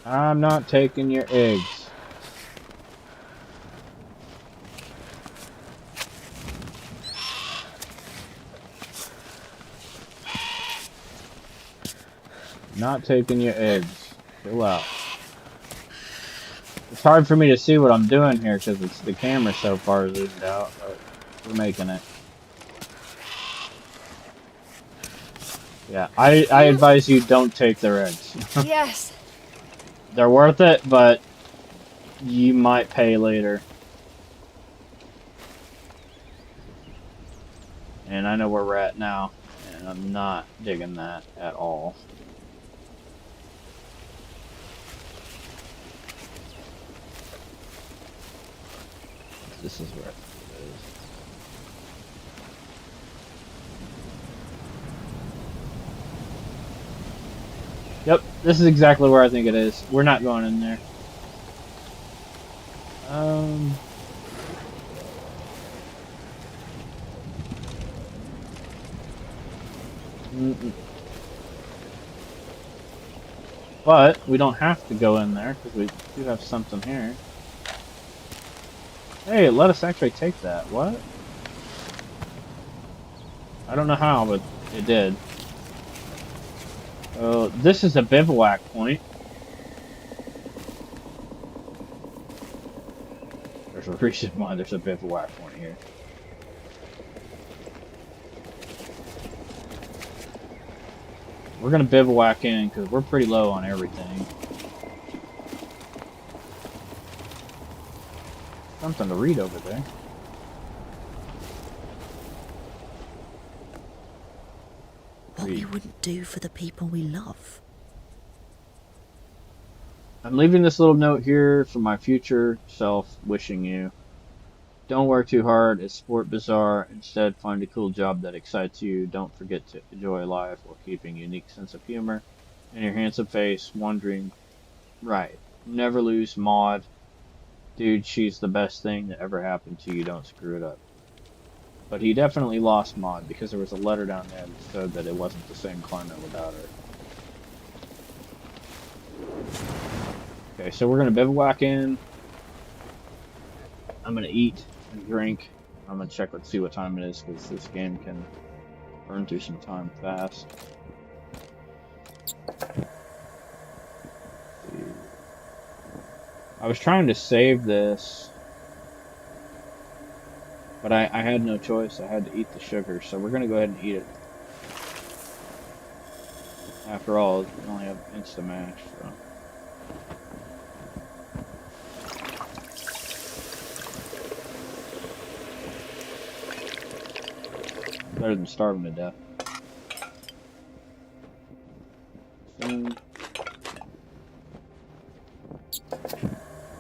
I'm not taking your eggs. Not taking your eggs. Chill out. It's hard for me to see what I'm doing here because it's the camera so far zoomed out, but we're making it. Yeah, I advise you don't take their eggs. Yes. They're worth it, but you might pay later. And I know where we're at now, and I'm not digging that at all. This is where it is. Yep, this is exactly where I think it is. We're not going in there. But we don't have to go in there because we do have something here. Hey, let us actually take that. What? I don't know how, but it did. Oh, this is a bivouac point. There's a reason why there's a bivouac point here. We're gonna bivouac in because we're pretty low on everything. Something to read over there. What we wouldn't do for the people we love. I'm leaving this little note here for my future self, wishing you. Don't work too hard at Sport Bazaar. Instead, find a cool job that excites you. Don't forget to enjoy life while keeping a unique sense of humor in your handsome face, wondering, right, never lose Maud. Dude, she's the best thing that ever happened to you. Don't screw it up. But he definitely lost Maud because there was a letter down there that said that it wasn't the same climate without her. Okay, so we're going to bivouac in. I'm going to eat and drink. I'm going to check, let's see what time it is, because this game can burn through some time fast. I was trying to save this, but I had no choice. I had to eat the sugar, so we're going to go ahead and eat it. After all, we only have Instamash, so... Better than starving to death.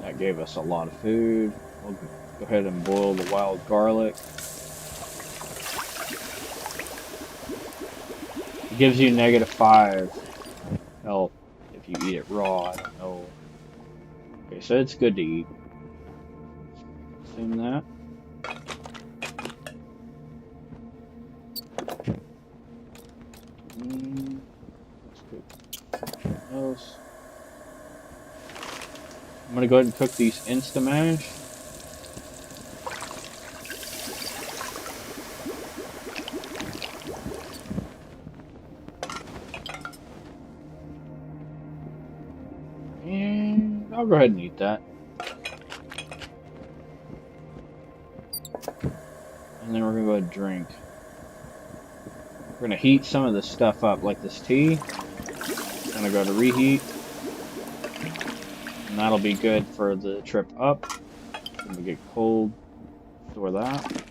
That gave us a lot of food. We'll go ahead and boil the wild garlic. It gives you -5 health if you eat it raw. I don't know. Okay, so it's good to eat. Assume that. I'm gonna go ahead and cook these Insta-mash. And I'll go ahead and eat that. And then we're gonna go ahead and drink. We're gonna heat some of this stuff up, like this tea. I'm gonna go to reheat. And that'll be good for the trip up. When we get cold, store that.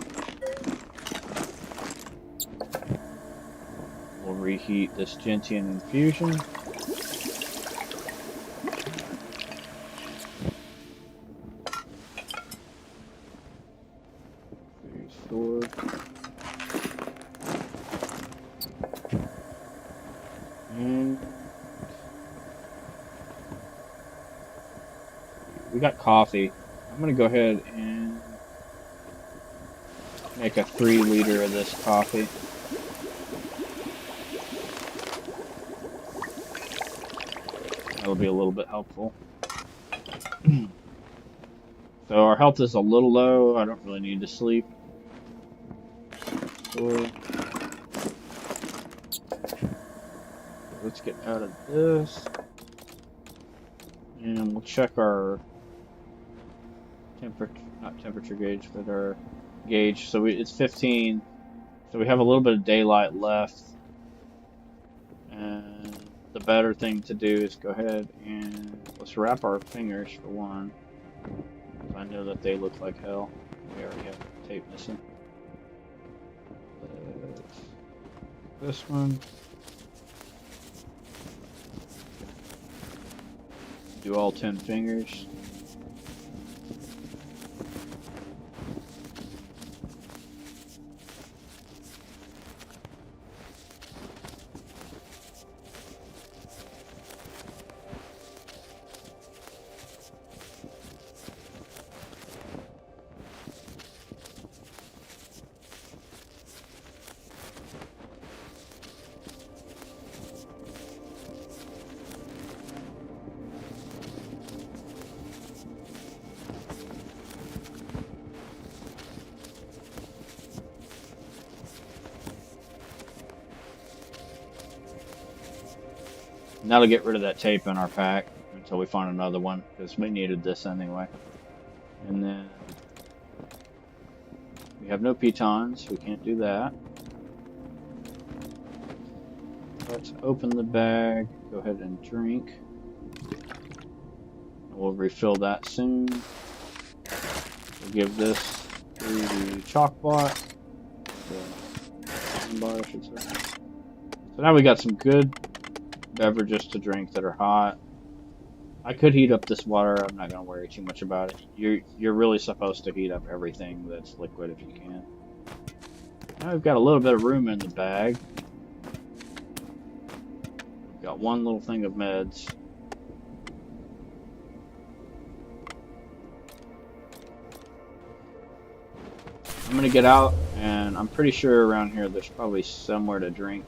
We'll reheat this gentian infusion. Store. And we got coffee. I'm gonna go ahead and make a 3 liter of this coffee. That'll be a little bit helpful. So our health is a little low. I don't really need to sleep. So let's get out of this. And we'll check our temperature, not temperature gauge, but our gauge. So it's 15. So we have a little bit of daylight left. And the better thing to do is go ahead and let's wrap our fingers for one. I know that they look like hell. We already have tape missing. This one. Do all 10 fingers. And that'll get rid of that tape in our pack until we find another one, because we needed this anyway. And then we have no pitons, we can't do that. Let's open the bag, go ahead and drink. We'll refill that soon. We'll give this to the chalk bot. The bar, I should say. So now we got some good beverages to drink that are hot. I could heat up this water. I'm not gonna worry too much about it. You're really supposed to heat up everything that's liquid if you can. Now we've got a little bit of room in the bag. We've got one little thing of meds. I'm gonna get out, and I'm pretty sure around here there's probably somewhere to drink.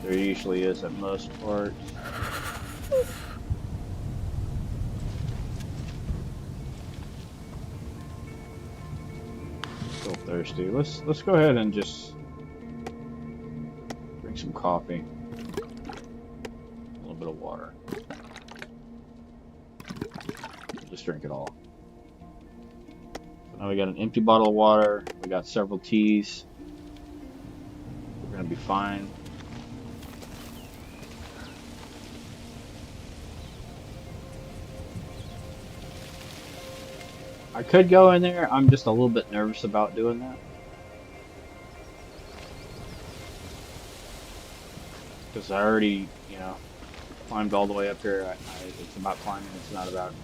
There usually is at most parts. Still thirsty. Let's go ahead and just drink some coffee. A little bit of water. Just drink it all. So now we got an empty bottle of water. We got several teas. We're gonna be fine. I could go in there. I'm just a little bit nervous about doing that. Because I already, climbed all the way up here. It's about climbing. It's not about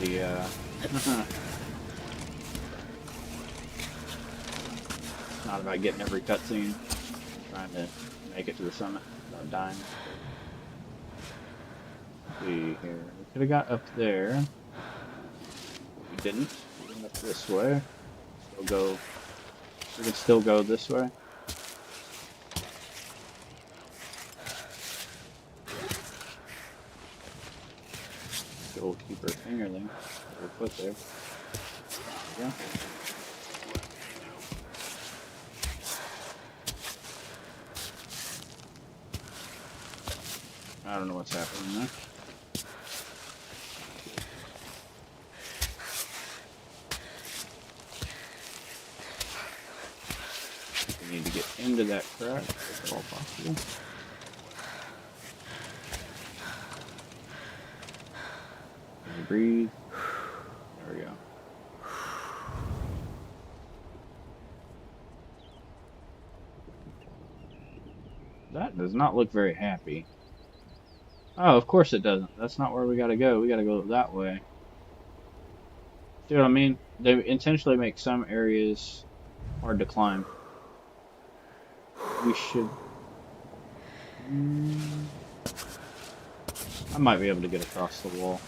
the, it's not about getting every cutscene. Trying to make it to the summit without dying. Let's see here. We could have got up there. didn't. We went this way. Still go. We can still go this way. Still keep our fingerling. Our foot there. There we go. I don't know what's happening there. We need to get into that crack if at all possible. Breathe. There we go. That does not look very happy. Oh, of course it doesn't. That's not where we gotta go. We gotta go that way. See what I mean? They intentionally make some areas hard to climb. We should... I might be able to get across the wall.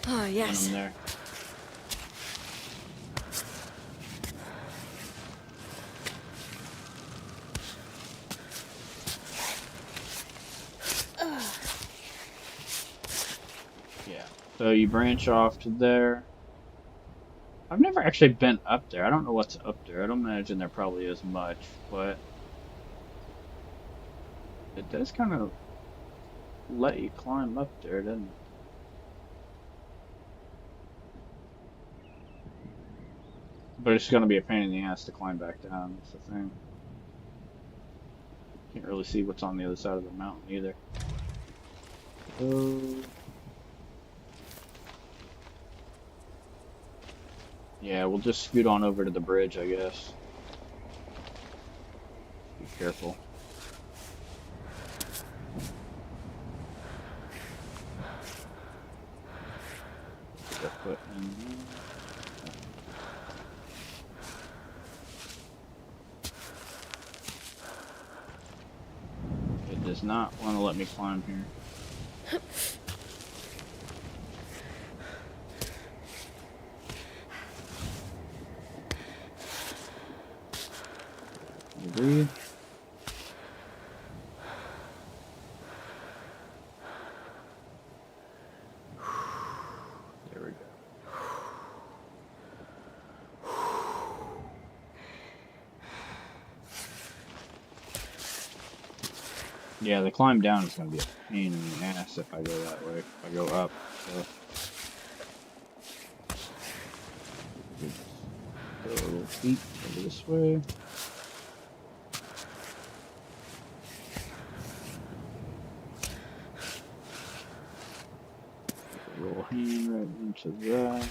Oh, yes. I'm there. Yeah. So you branch off to there. I've never actually been up there. I don't know what's up there. I don't imagine there probably is much, but it does kind of let you climb up there, doesn't it? But it's going to be a pain in the ass to climb back down. That's the thing. Can't really see what's on the other side of the mountain either. Yeah, we'll just scoot on over to the bridge, I guess. Be careful. Put that foot in there. It does not want to let me climb here. Breathe. There we go. Yeah, the climb down is going to be a pain in the ass if I go that way. If I go up, so. Go a little feet over this way. Roll hand right into that.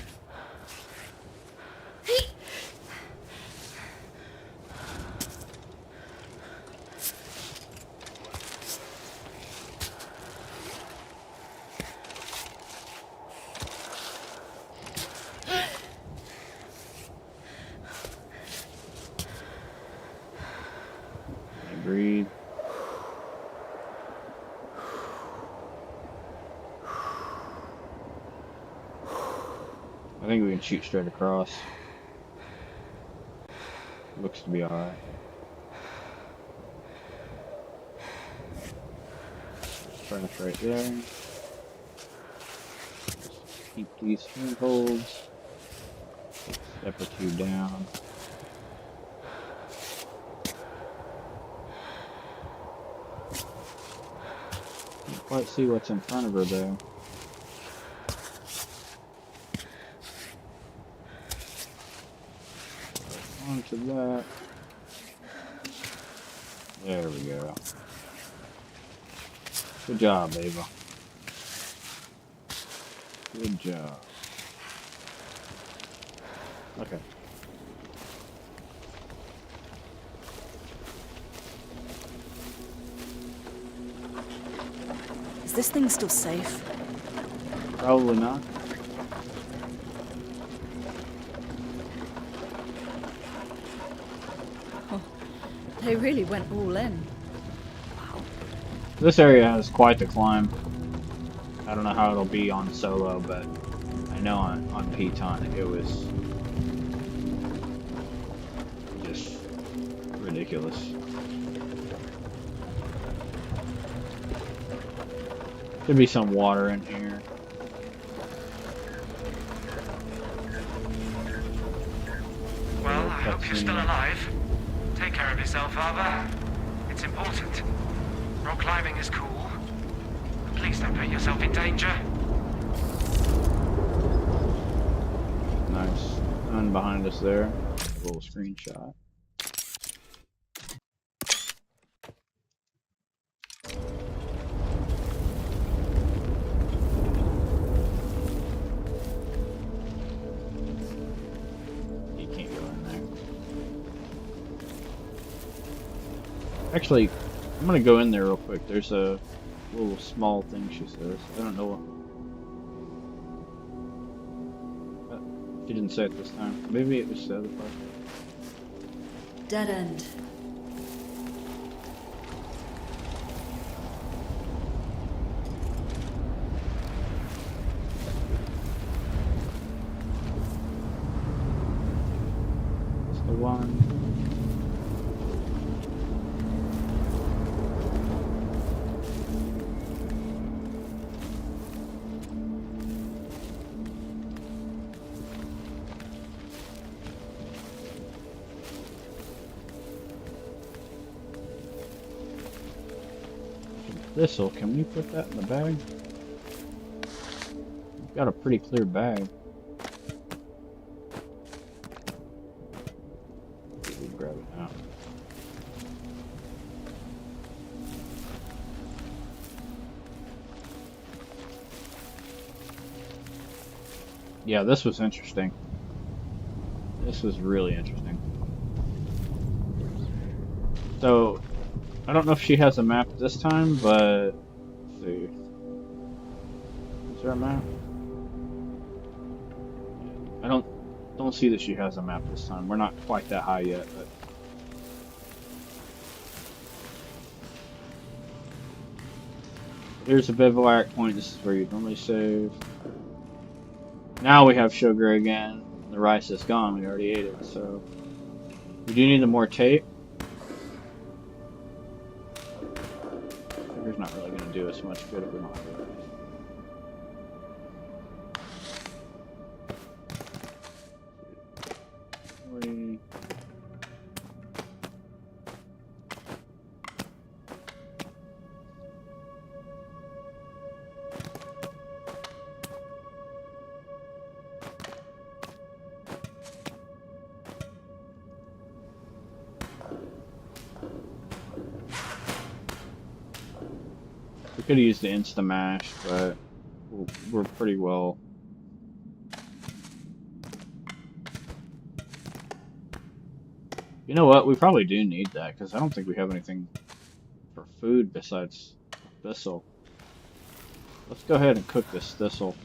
Breathe. I think we can shoot straight across. Looks to be alright. Crash right there. Just keep these handholds. Step or two down. Can't quite see what's in front of her though. Onto that. There we go. Good job, Ava. Good job. Okay. Is this thing still safe? Probably not. They really went all in. Wow. This area has quite the climb. I don't know how it'll be on solo, but I know on Piton it was just ridiculous. Should be some water in here. Well, I hope you're still alive. Take care of yourself, Father. It's important. Rock climbing is cool. Please don't put yourself in danger. Nice. Sun behind us there. A little screenshot. You can't go in there. Actually, I'm gonna go in there real quick. There's a little small thing she says. I don't know what. She didn't say it this time. Maybe it was the other part. Dead end. It's the one. Thistle, can we put that in the bag? We've got a pretty clear bag. We can grab it now. Yeah, this was interesting. This was really interesting. So, I don't know if she has a map this time, but let's see. Is there a map? I don't see that she has a map this time. We're not quite that high yet, but here's a bivouac point. This is where you normally save. Now we have sugar again. The rice is gone. We already ate it, so we do need more tape. Sugar's not really going to do us much good if we don't have the rice. We could have used the Instamash, but we're pretty well. You know what? We probably do need that because I don't think we have anything for food besides thistle. Let's go ahead and cook this thistle.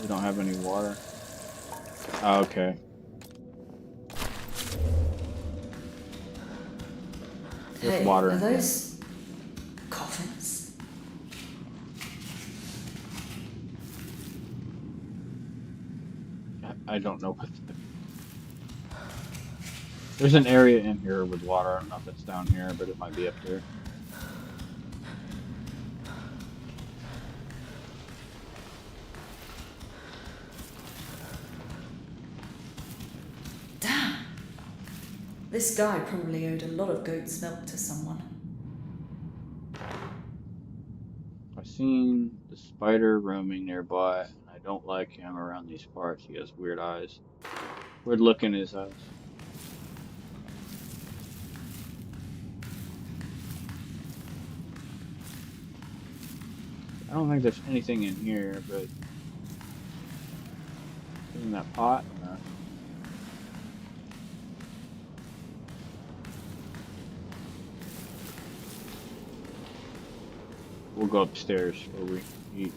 We don't have any water. Oh, okay. There's Hey, water are in here. those coffins? I don't know what. There's an area in here with water. I don't know if it's down here, but it might be up there. Damn! This guy probably owed a lot of goat's milk to someone. I've seen the spider roaming nearby, and I don't like him around these parts. He has weird eyes. Weird look in his eyes. I don't think there's anything in here, but in that pot. No. We'll go upstairs where we eat.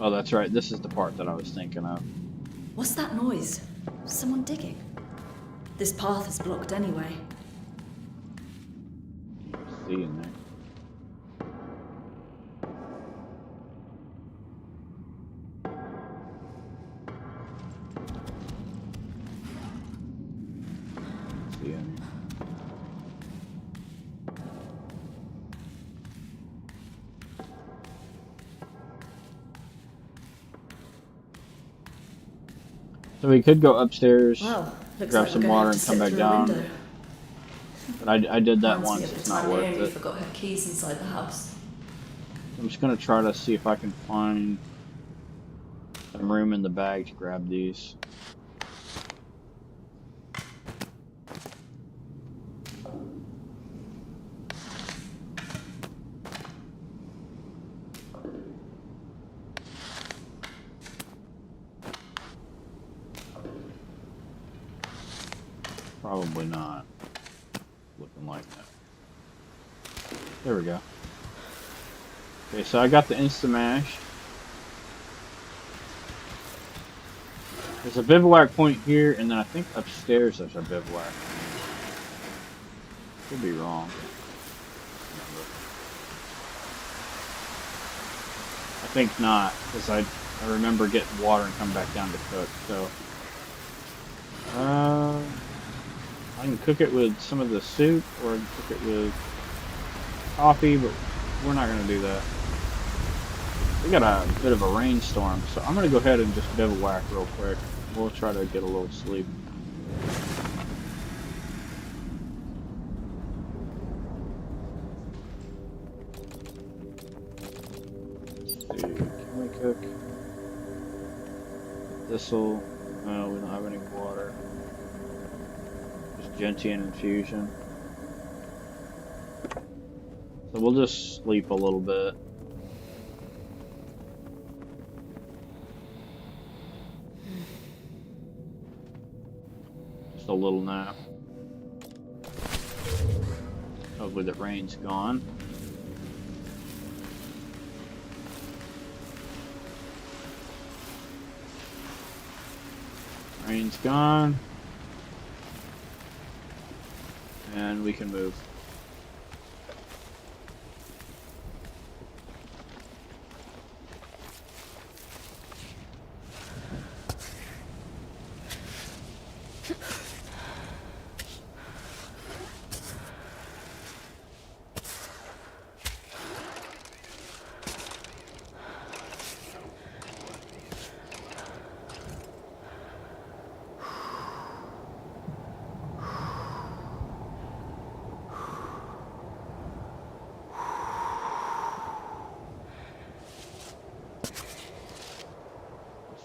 Oh, that's right. This is the part that I was thinking of. What's that noise? Someone digging? This path is blocked anyway. See in there. See in there. So we could go upstairs, Well, looks grab like some we're gonna water, have and to come slip back through a down. window. But I did that Reminds me once. of the It's not time worth Naomi it. forgot her keys inside the house. I'm just gonna try to see if I can find some room in the bag to grab these. Probably not. Looking like that. There we go. Okay, so I got the Instamash. There's a bivouac point here, and then I think upstairs there's a bivouac. Could be wrong. I think not, because I remember getting water and coming back down to cook. So I can cook it with some of the soup, or I can cook it with coffee, but we're not gonna do that. We got a bit of a rainstorm, so I'm gonna go ahead and just bivouac real quick. We'll try to get a little sleep. Let's see, can we cook? This'll. No, we don't have any water. Just gentian infusion. So we'll just sleep a little bit. Just a little nap. Hopefully the rain's gone. Rain's gone. And we can move.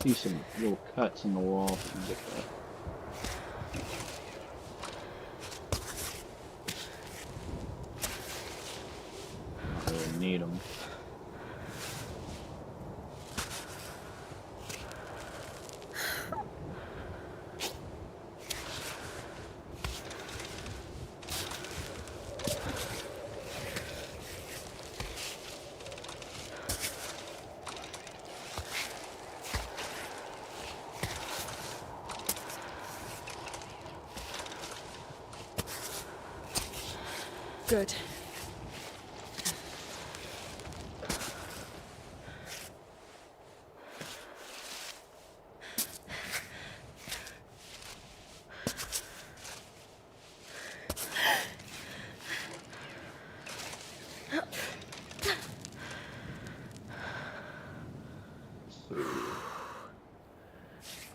See some little cuts in the wall. Can get that. Don't really need them. Good.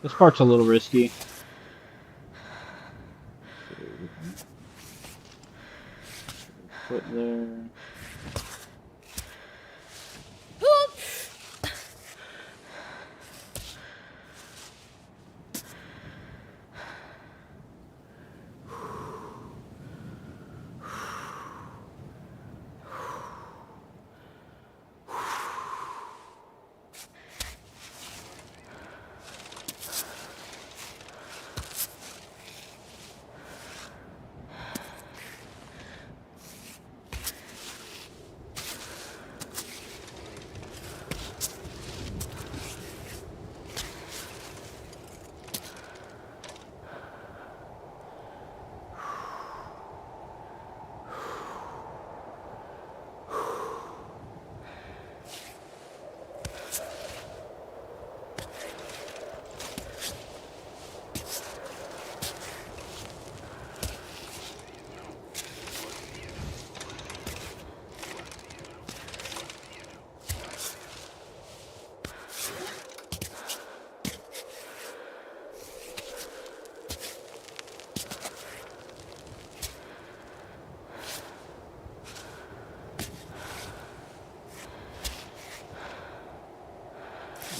This part's a little risky. Put there.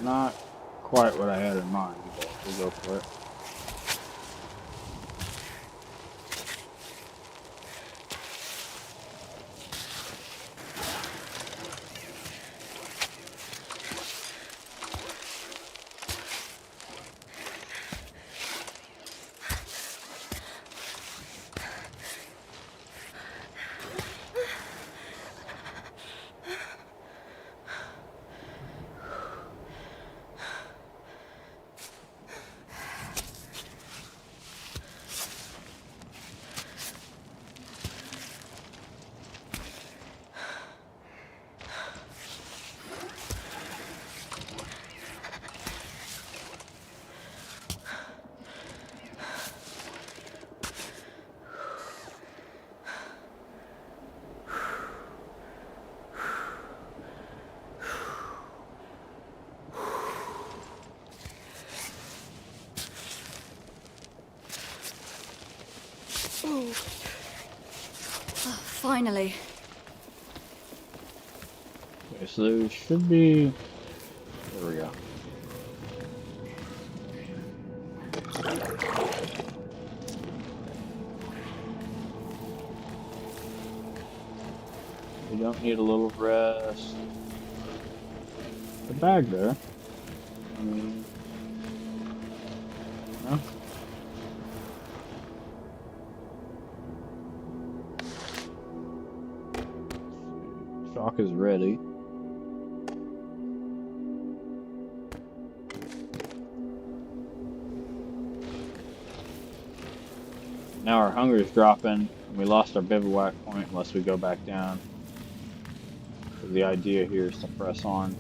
Not quite what I had in mind, but we'll go for it. Finally. Okay, so there should be. There we go. We don't need a little rest. The bag there. No? Shock is ready. Now our hunger is dropping, and we lost our bivouac point unless we go back down. So the idea here is to press on.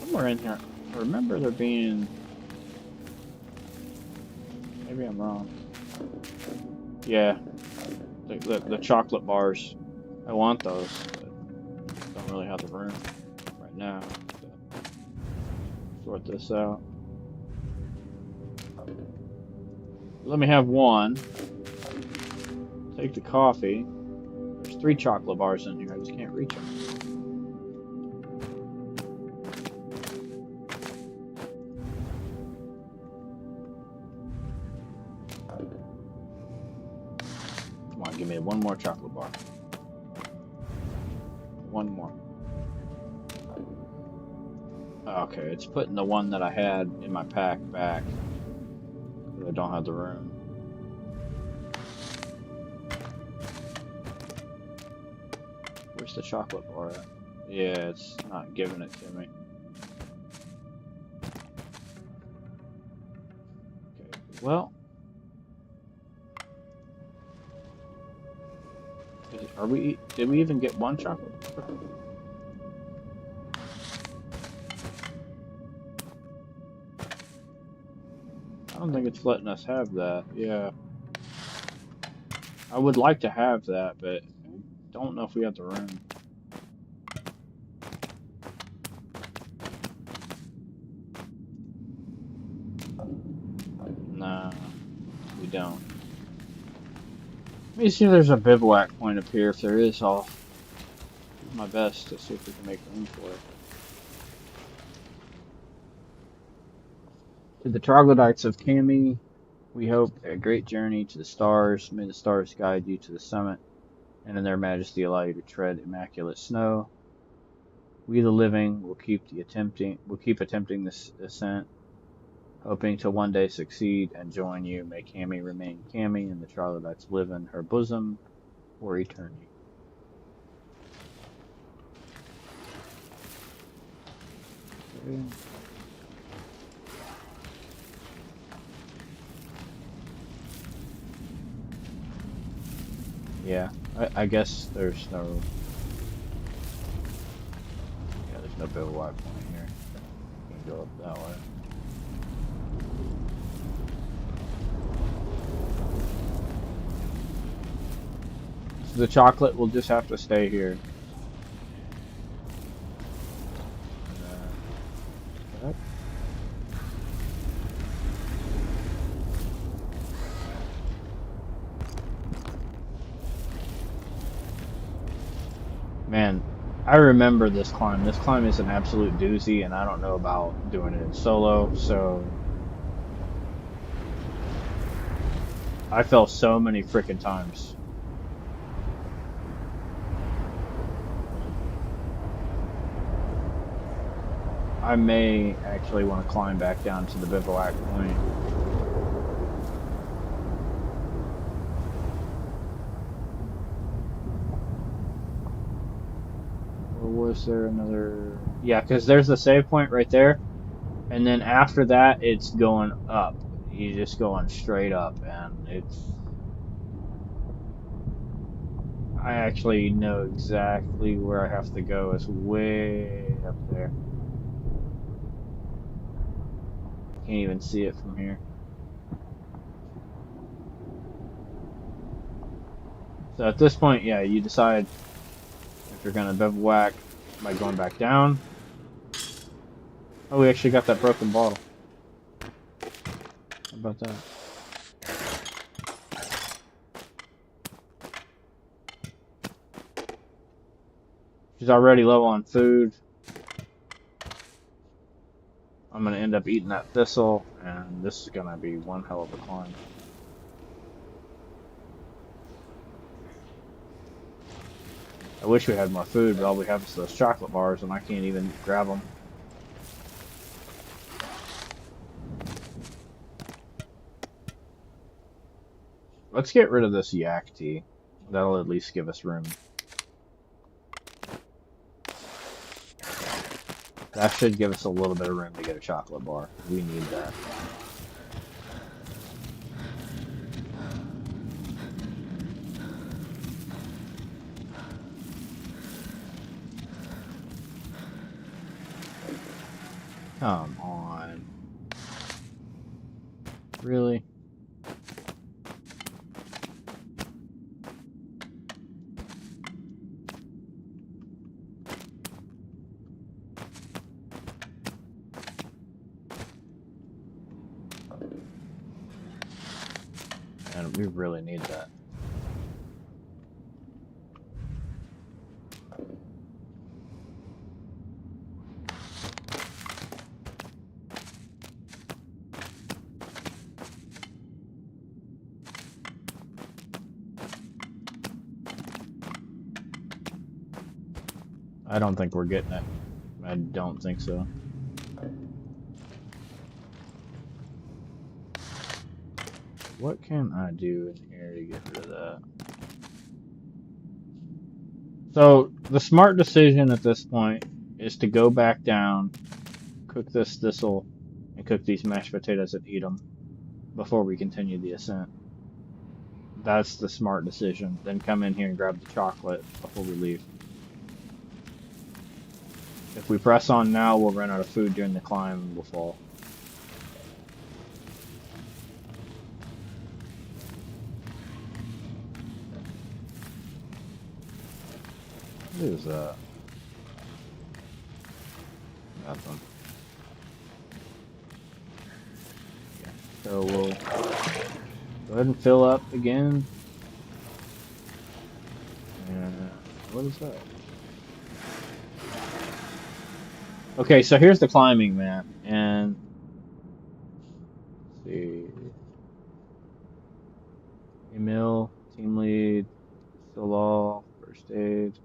Somewhere in here, I remember there being. Maybe I'm wrong. Yeah, the chocolate bars. I want those, but don't really have the room right now to sort this out. Let me have one. Take the coffee. There's 3 chocolate bars in here. I just can't reach them. Come on, give me one more chocolate bar. One more. Okay, it's putting the one that I had in my pack back. I don't have the room. Where's the chocolate bar at? Yeah, it's not giving it to me. Okay, well. Did we even get one chocolate? I don't think it's letting us have that. Yeah. I would like to have that, but I don't know if we have the room. Nah, we don't. Let me see if there's a bivouac point up here. If there is, I'll do my best to see if we can make room for it. To the troglodytes of Kami, we hope a great journey to the stars. May the stars guide you to the summit, and in their majesty allow you to tread immaculate snow. We, the living, will keep attempting this ascent, hoping to one day succeed and join you. May Kami remain Kami, and the troglodytes live in her bosom for eternity. Okay. Yeah, I guess there's no. Yeah, there's no bivouac point here. You can go up that way. So the chocolate will just have to stay here. Man, I remember this climb. This climb is an absolute doozy, and I don't know about doing it in solo, so I fell so many freaking times. I may actually want to climb back down to the bivouac point. Or was there another? Yeah, because there's the save point right there. And then after that, it's going up. You're just going straight up. And it's... I actually know exactly where I have to go. It's way up there. Can't even see it from here. So at this point, yeah, you decide if you're gonna bivouac by going back down. Oh, we actually got that broken bottle. How about that? She's already low on food. I'm gonna end up eating that thistle, and this is gonna be one hell of a climb. I wish we had more food, but all we have is those chocolate bars, and I can't even grab them. Let's get rid of this yak tea. That'll at least give us room. That should give us a little bit of room to get a chocolate bar. We need that. Come on. Really? And we really need that. I don't think we're getting it. I don't think so. What can I do in here to get rid of that? So, the smart decision at this point is to go back down, cook this thistle, and cook these mashed potatoes and eat them before we continue the ascent. That's the smart decision. Then come in here and grab the chocolate before we leave. If we press on now, we'll run out of food during the climb and we'll fall. What is that? Nothing. Yeah. So we'll go ahead and fill up again. And what is that? Okay, so here's the climbing map, and let's see. Emil, team lead, Solo, first aid,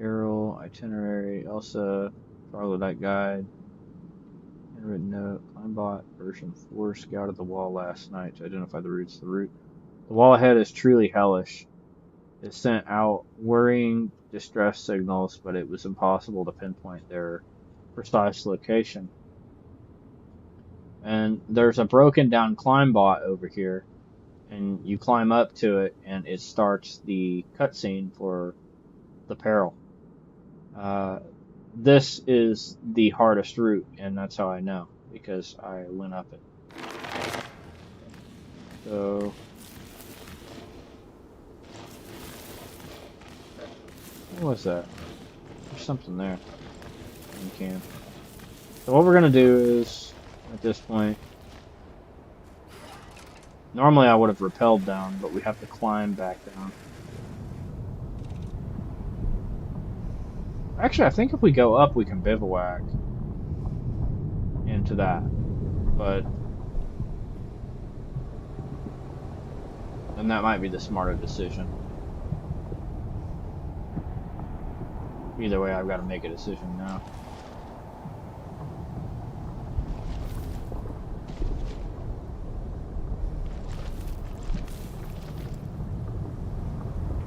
Errol, itinerary, Elsa, Troglodyte guide, handwritten note, Climbot, version 4, scouted the wall last night to identify the routes. The wall ahead is truly hellish. It sent out worrying distress signals, but it was impossible to pinpoint their precise location. And there's a broken down climb bot over here, and you climb up to it, and it starts the cutscene for the peril. This is the hardest route, and that's how I know, because I went up it. So... what was that? There's something there. You can. So what we're gonna do is, at this point, normally I would have rappelled down, but we have to climb back down. Actually, I think if we go up, we can bivouac into that. But then that might be the smarter decision. Either way, I've got to make a decision now.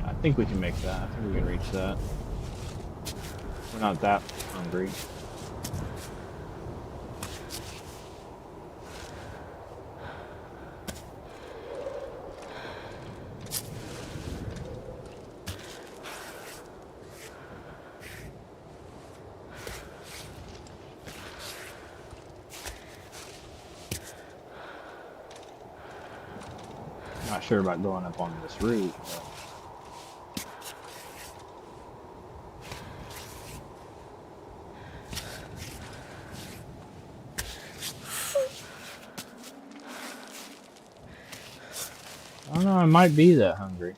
I think we can make that. I think we can reach that. We're not that hungry. Not sure about going up on this route, but I don't know, I might be that hungry.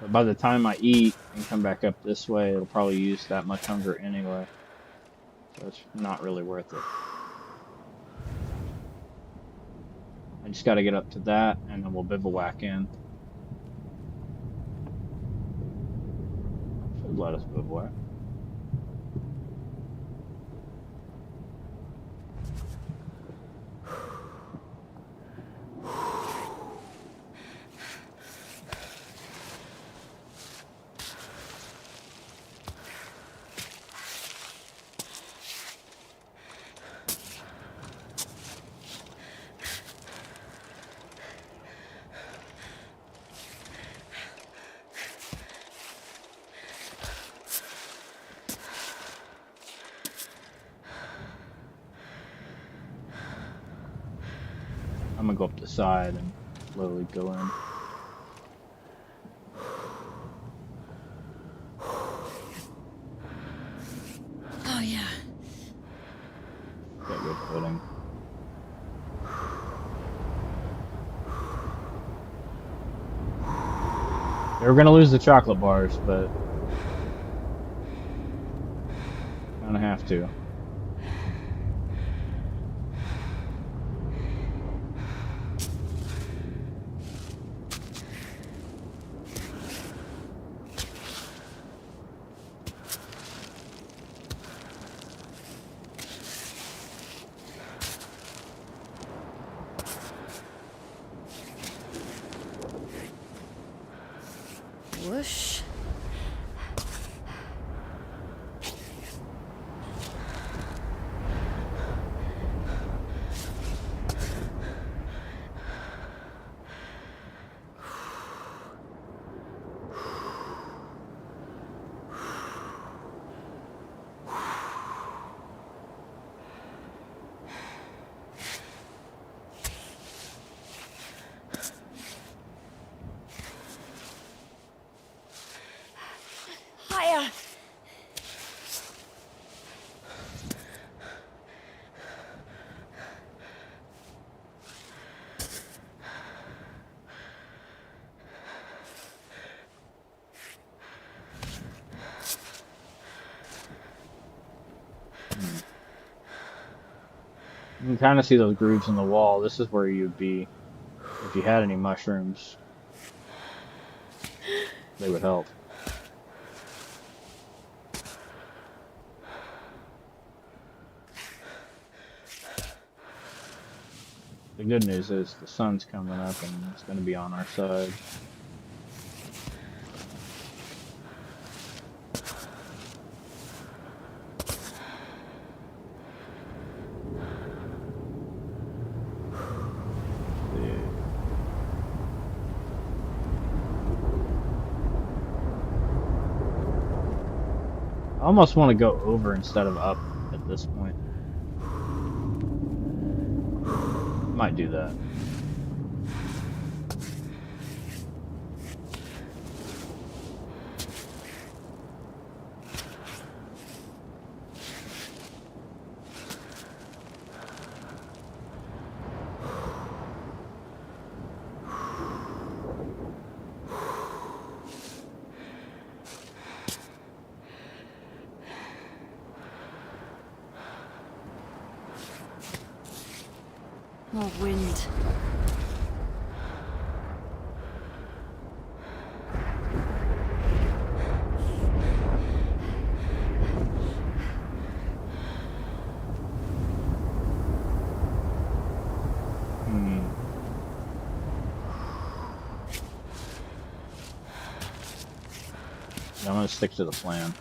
But by the time I eat and come back up this way, it'll probably use that much hunger anyway. So it's not really worth it. I just gotta get up to that, and then we'll bivouac in. Should let us bivouac. I'm gonna go up the side and slowly go in. Oh, yeah. Got good footing. They were gonna lose the chocolate bars, but gonna have to. Whoosh. Higher. You can kind of see those grooves in the wall. This is where you'd be if you had any mushrooms. They would help. The good news is the sun's coming up and it's going to be on our side. I almost want to go over instead of up at this point. Might do that. More wind. I'm gonna stick to the plan.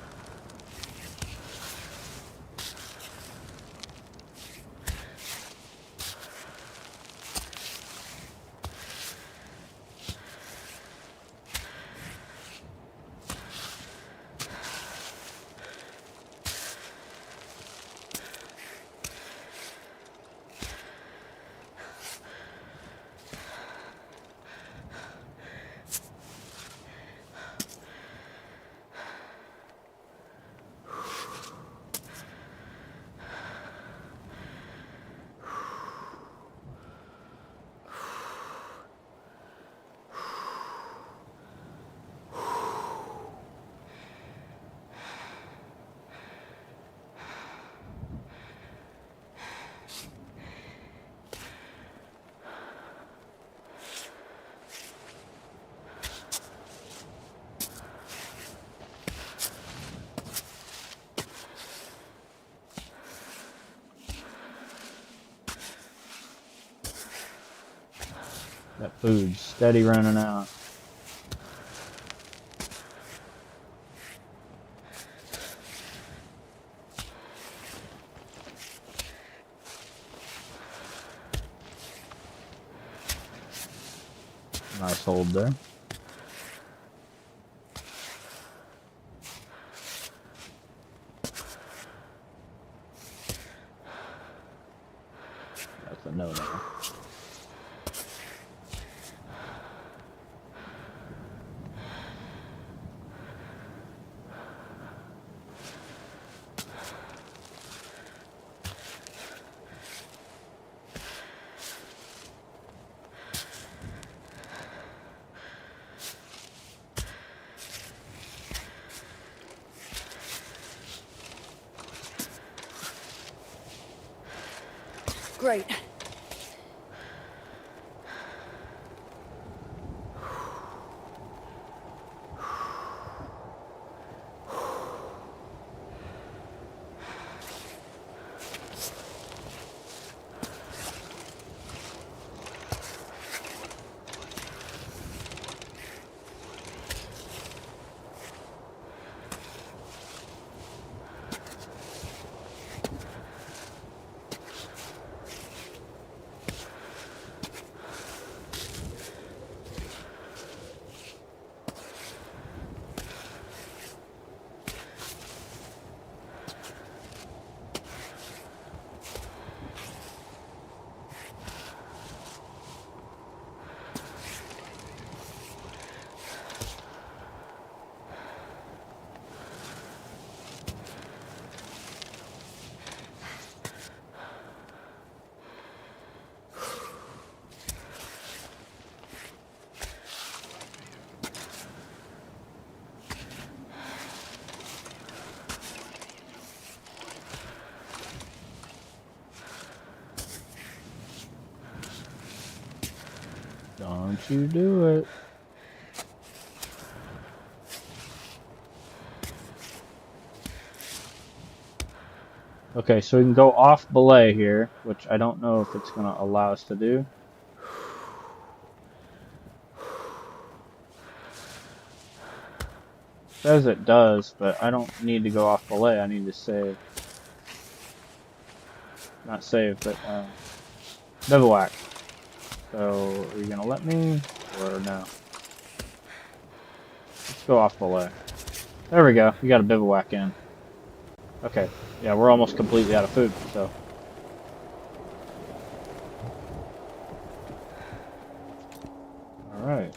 That food's steady running out. Nice hold there. That's a no-no. Great. Don't you do it. Okay, so we can go off belay here, which I don't know if it's going to allow us to do. Says it does, but I don't need to go off belay. I need to save. Not save, but bivouac. So, are you going to let me, or no? Let's go off belay. There we go. We got a bivouac in. Okay. Yeah, we're almost completely out of food, so. Alright.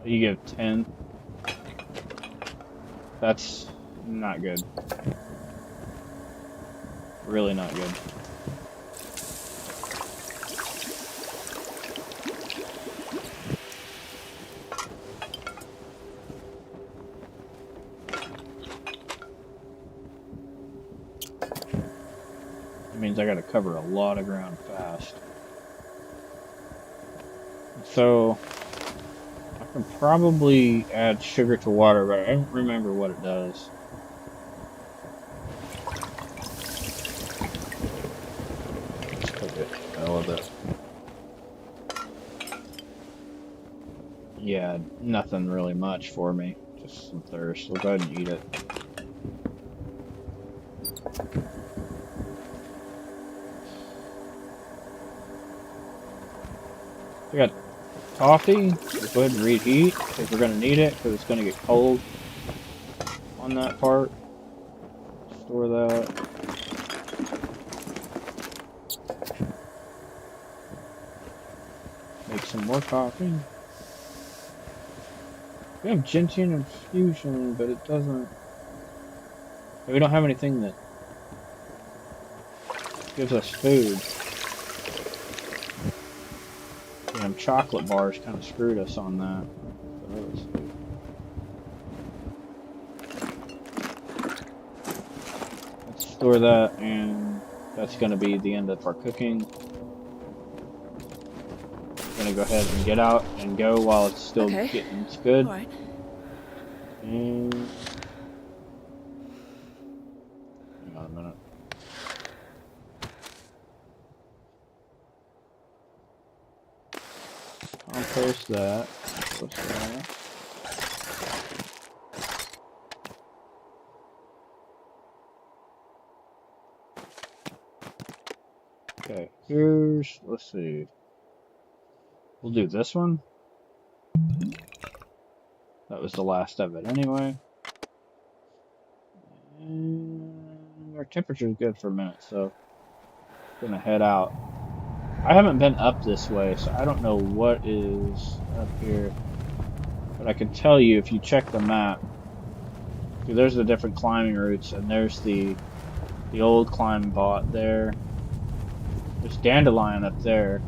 You give 10. That's not good. Really not good. means I gotta cover a lot of ground fast. So, I can probably add sugar to water, but I don't remember what it does. Let's cook it a little bit. Yeah, nothing really much for me. Just some thirst. We'll go ahead and eat it. We got coffee. Let's go ahead and reheat because we're going to need it because it's going to get cold on that part. Store that. Make some more coffee. We have gentian infusion, but it doesn't... We don't have anything that gives us food. Damn, chocolate bars kind of screwed us on that. Let's store that, and that's going to be the end of our cooking. Gonna go ahead and get out and go while it's still getting good. All right. And hang on a minute. Compost that. Compost that. Okay, here's, let's see. We'll do this one. That was the last of it anyway. And our temperature is good for a minute, so I'm gonna head out. I haven't been up this way, so I don't know what is up here. But I can tell you if you check the map. See, there's the different climbing routes, and there's the old climb bot there. There's dandelion up there,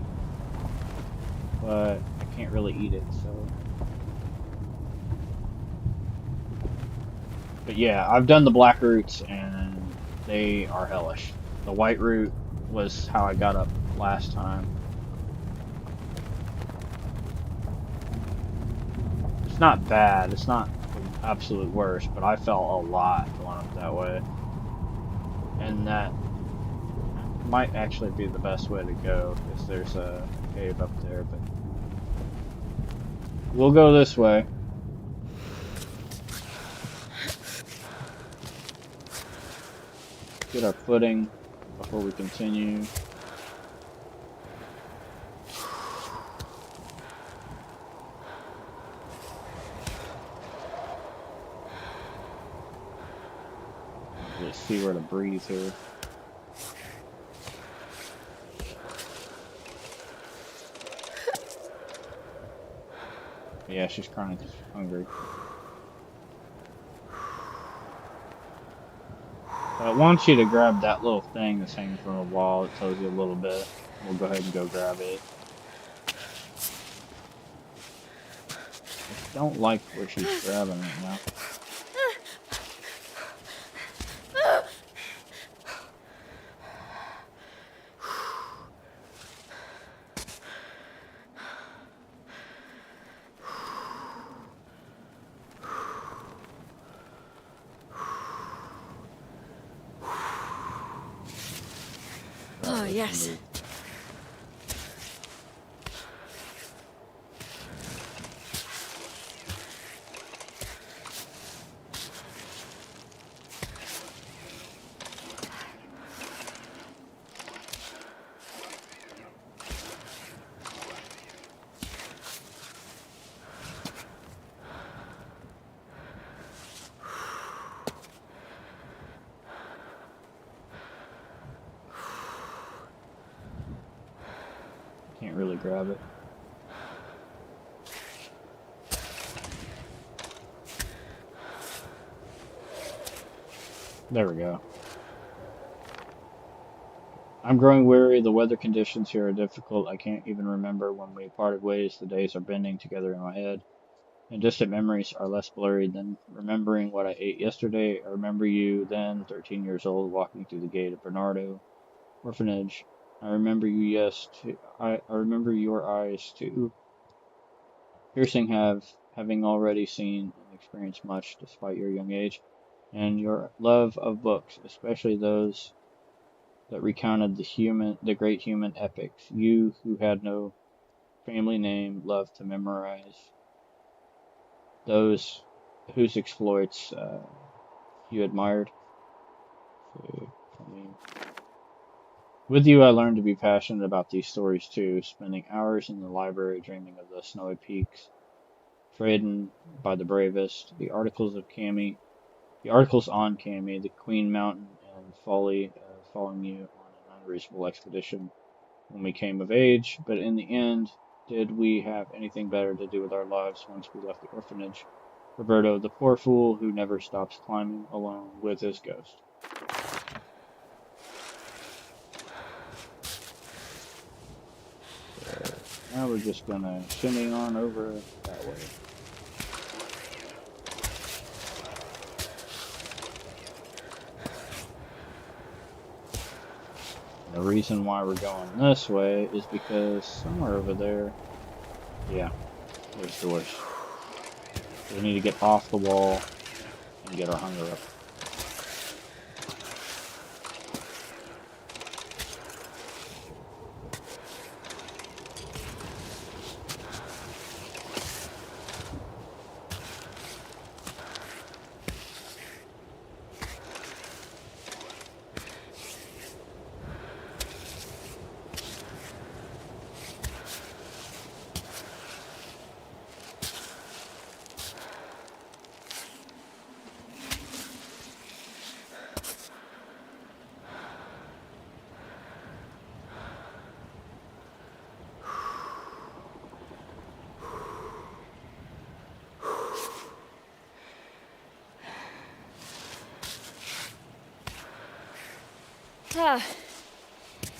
but I can't really eat it, so. But yeah, I've done the black routes, and they are hellish. The white route was how I got up last time. It's not bad. It's not the absolute worst, but I felt a lot going up that way. And that might actually be the best way to go, because there's a cave up there, but we'll go this way. Get our footing before we continue. Let's see where to breathe here. Yeah, she's crying because she's hungry. I want you to grab that little thing that's hanging from the wall. It tells you a little bit. We'll go ahead and go grab it. I don't like where she's grabbing right now. Oh, yes. Can't really grab it. There we go. I'm growing weary. The weather conditions here are difficult. I can't even remember when we parted ways. The days are bending together in my head, and distant memories are less blurry than remembering what I ate yesterday. I remember you then, 13 years old, walking through the gate of Bernardo. Orphanage. I remember you, yes, too. I remember your eyes, too. Piercing having already seen and experienced much despite your young age, and your love of books, especially those that recounted the great human epics. You who had no family name loved to memorize those whose exploits you admired. So, I mean, with you, I learned to be passionate about these stories too, spending hours in the library dreaming of the snowy peaks, tradden by the bravest, the articles on Cami, the Queen Mountain, and folly of following you on an unreasonable expedition when we came of age. But in the end, did we have anything better to do with our lives once we left the orphanage? Roberto, the poor fool who never stops climbing alone with his ghost. Now we're just gonna shimmy on over that way. And the reason why we're going this way is because somewhere over there, yeah, there's doors. So we need to get off the wall and get our hunger up.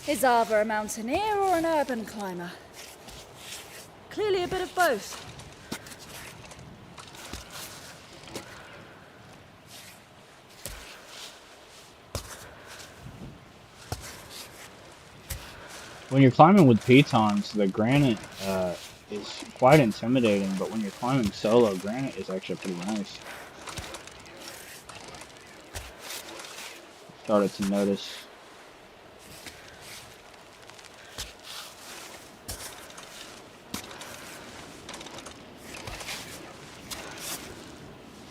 Is Ava a mountaineer or an urban climber? Clearly a bit of both. When you're climbing with pitons, the granite is quite intimidating, but when you're climbing solo, granite is actually pretty nice. Started to notice.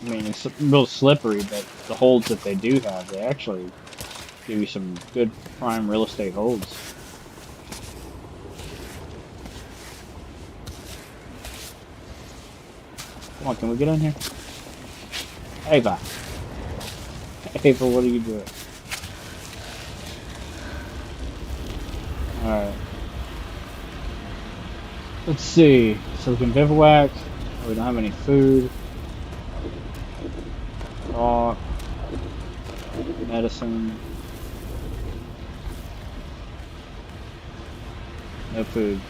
I mean, it's real slippery, but the holds that they do have, they actually give you some good prime real estate holds. Come on, can we get in here? Ava! Ava, what are you doing? Alright. Let's see. So we can bivouac. We don't have any food. Talk. Medicine. No food.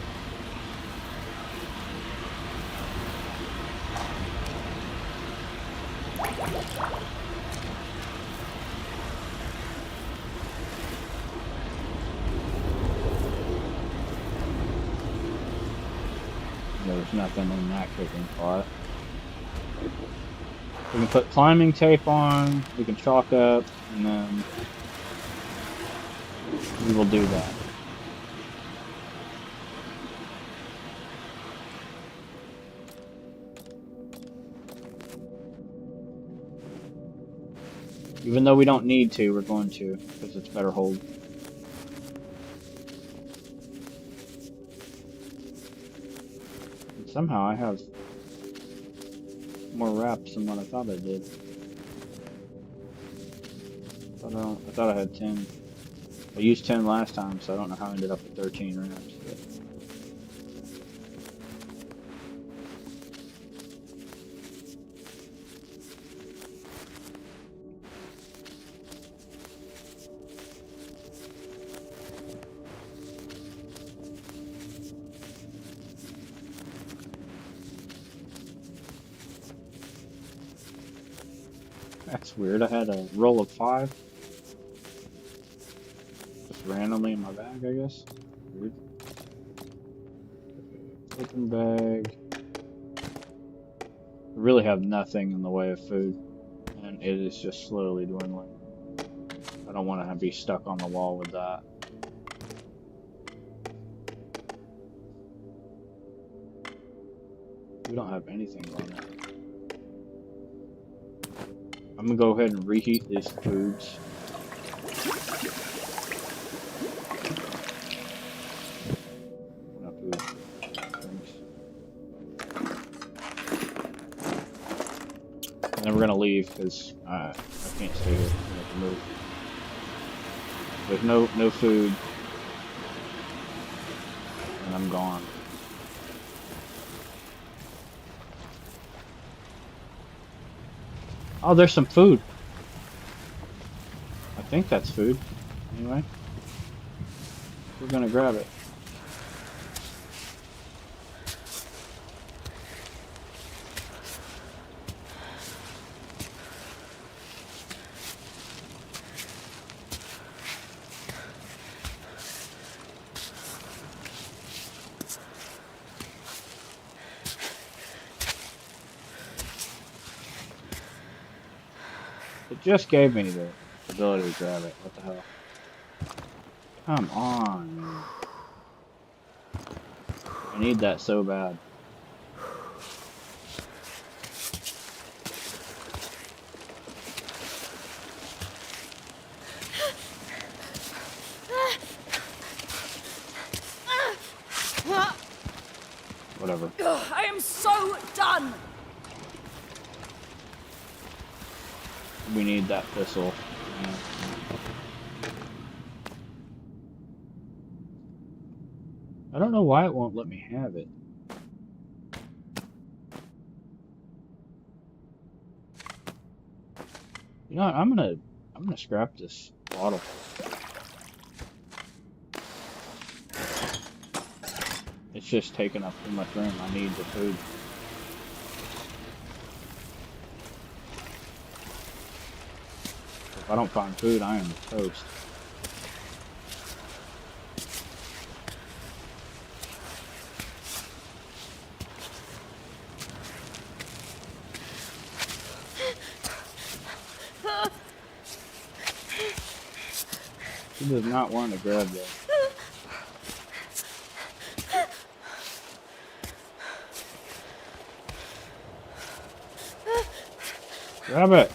There's nothing in that cooking pot. We can put climbing tape on, we can chalk up, and then we will do that. Even though we don't need to, we're going to, because it's better hold. And somehow I have more wraps than what I thought I did. I thought I had 10. I used 10 last time, so I don't know how I ended up with 13 wraps. But that's weird. I had a roll of 5. Just randomly in my bag, I guess. Weird. Open bag. I really have nothing in the way of food, and it is just slowly dwindling. I don't want to be stuck on the wall with that. We don't have anything on it. I'm gonna go ahead and reheat these foods. Not food, drinks. And then we're gonna leave because I can't stay here. We have to move. There's no food, and I'm gone. Oh, there's some food. I think that's food. Anyway, we're gonna grab it. It just gave me the ability to grab it. What the hell? Come on. I need that so bad. Whatever. I am so done. We need that thistle. Yeah. I don't know why it won't let me have it. You know what, I'm gonna scrap this bottle. It's just taking up too much room. I need the food. If I don't find food, I am toast. She does not want to grab that. Grab it!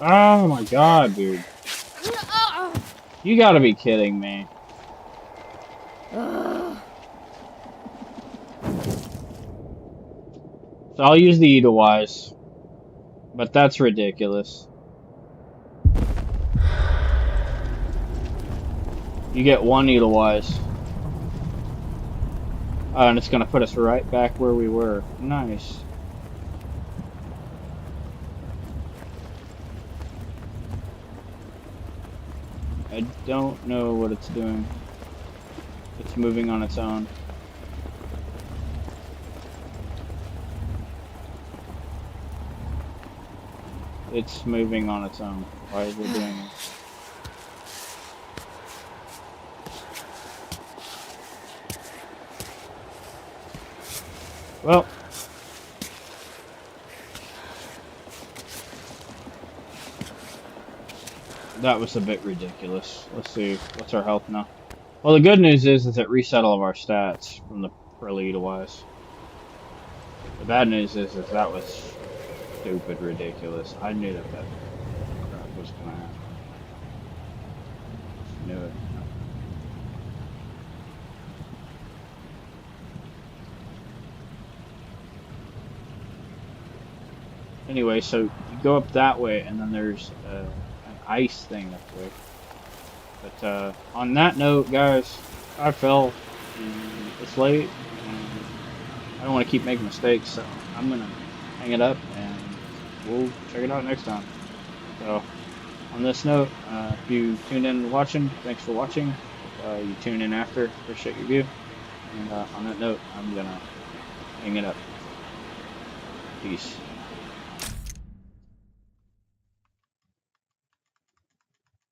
Oh my god, dude. You gotta be kidding me. So I'll use the Edelweiss. But that's ridiculous. You get one Edelweiss. Oh, and it's gonna put us right back where we were. Nice. I don't know what it's doing. It's moving on its own. It's moving on its own. Why is it doing it? Well. That was a bit ridiculous. Let's see. What's our health now? Well, the good news is it reset all of our stats from the Pearly Edelweiss. The bad news is that was stupid ridiculous. I knew that crap was gonna happen. Just knew it. Anyway, so you go up that way, and then there's an ice thing up there. But on that note, guys, I fell. And it's late, and I don't want to keep making mistakes, so I'm gonna hang it up, and we'll check it out next time. So, on this note, if you tuned in watching, thanks for watching. If you tune in after, appreciate your view. And on that note, I'm gonna hang it up. Peace.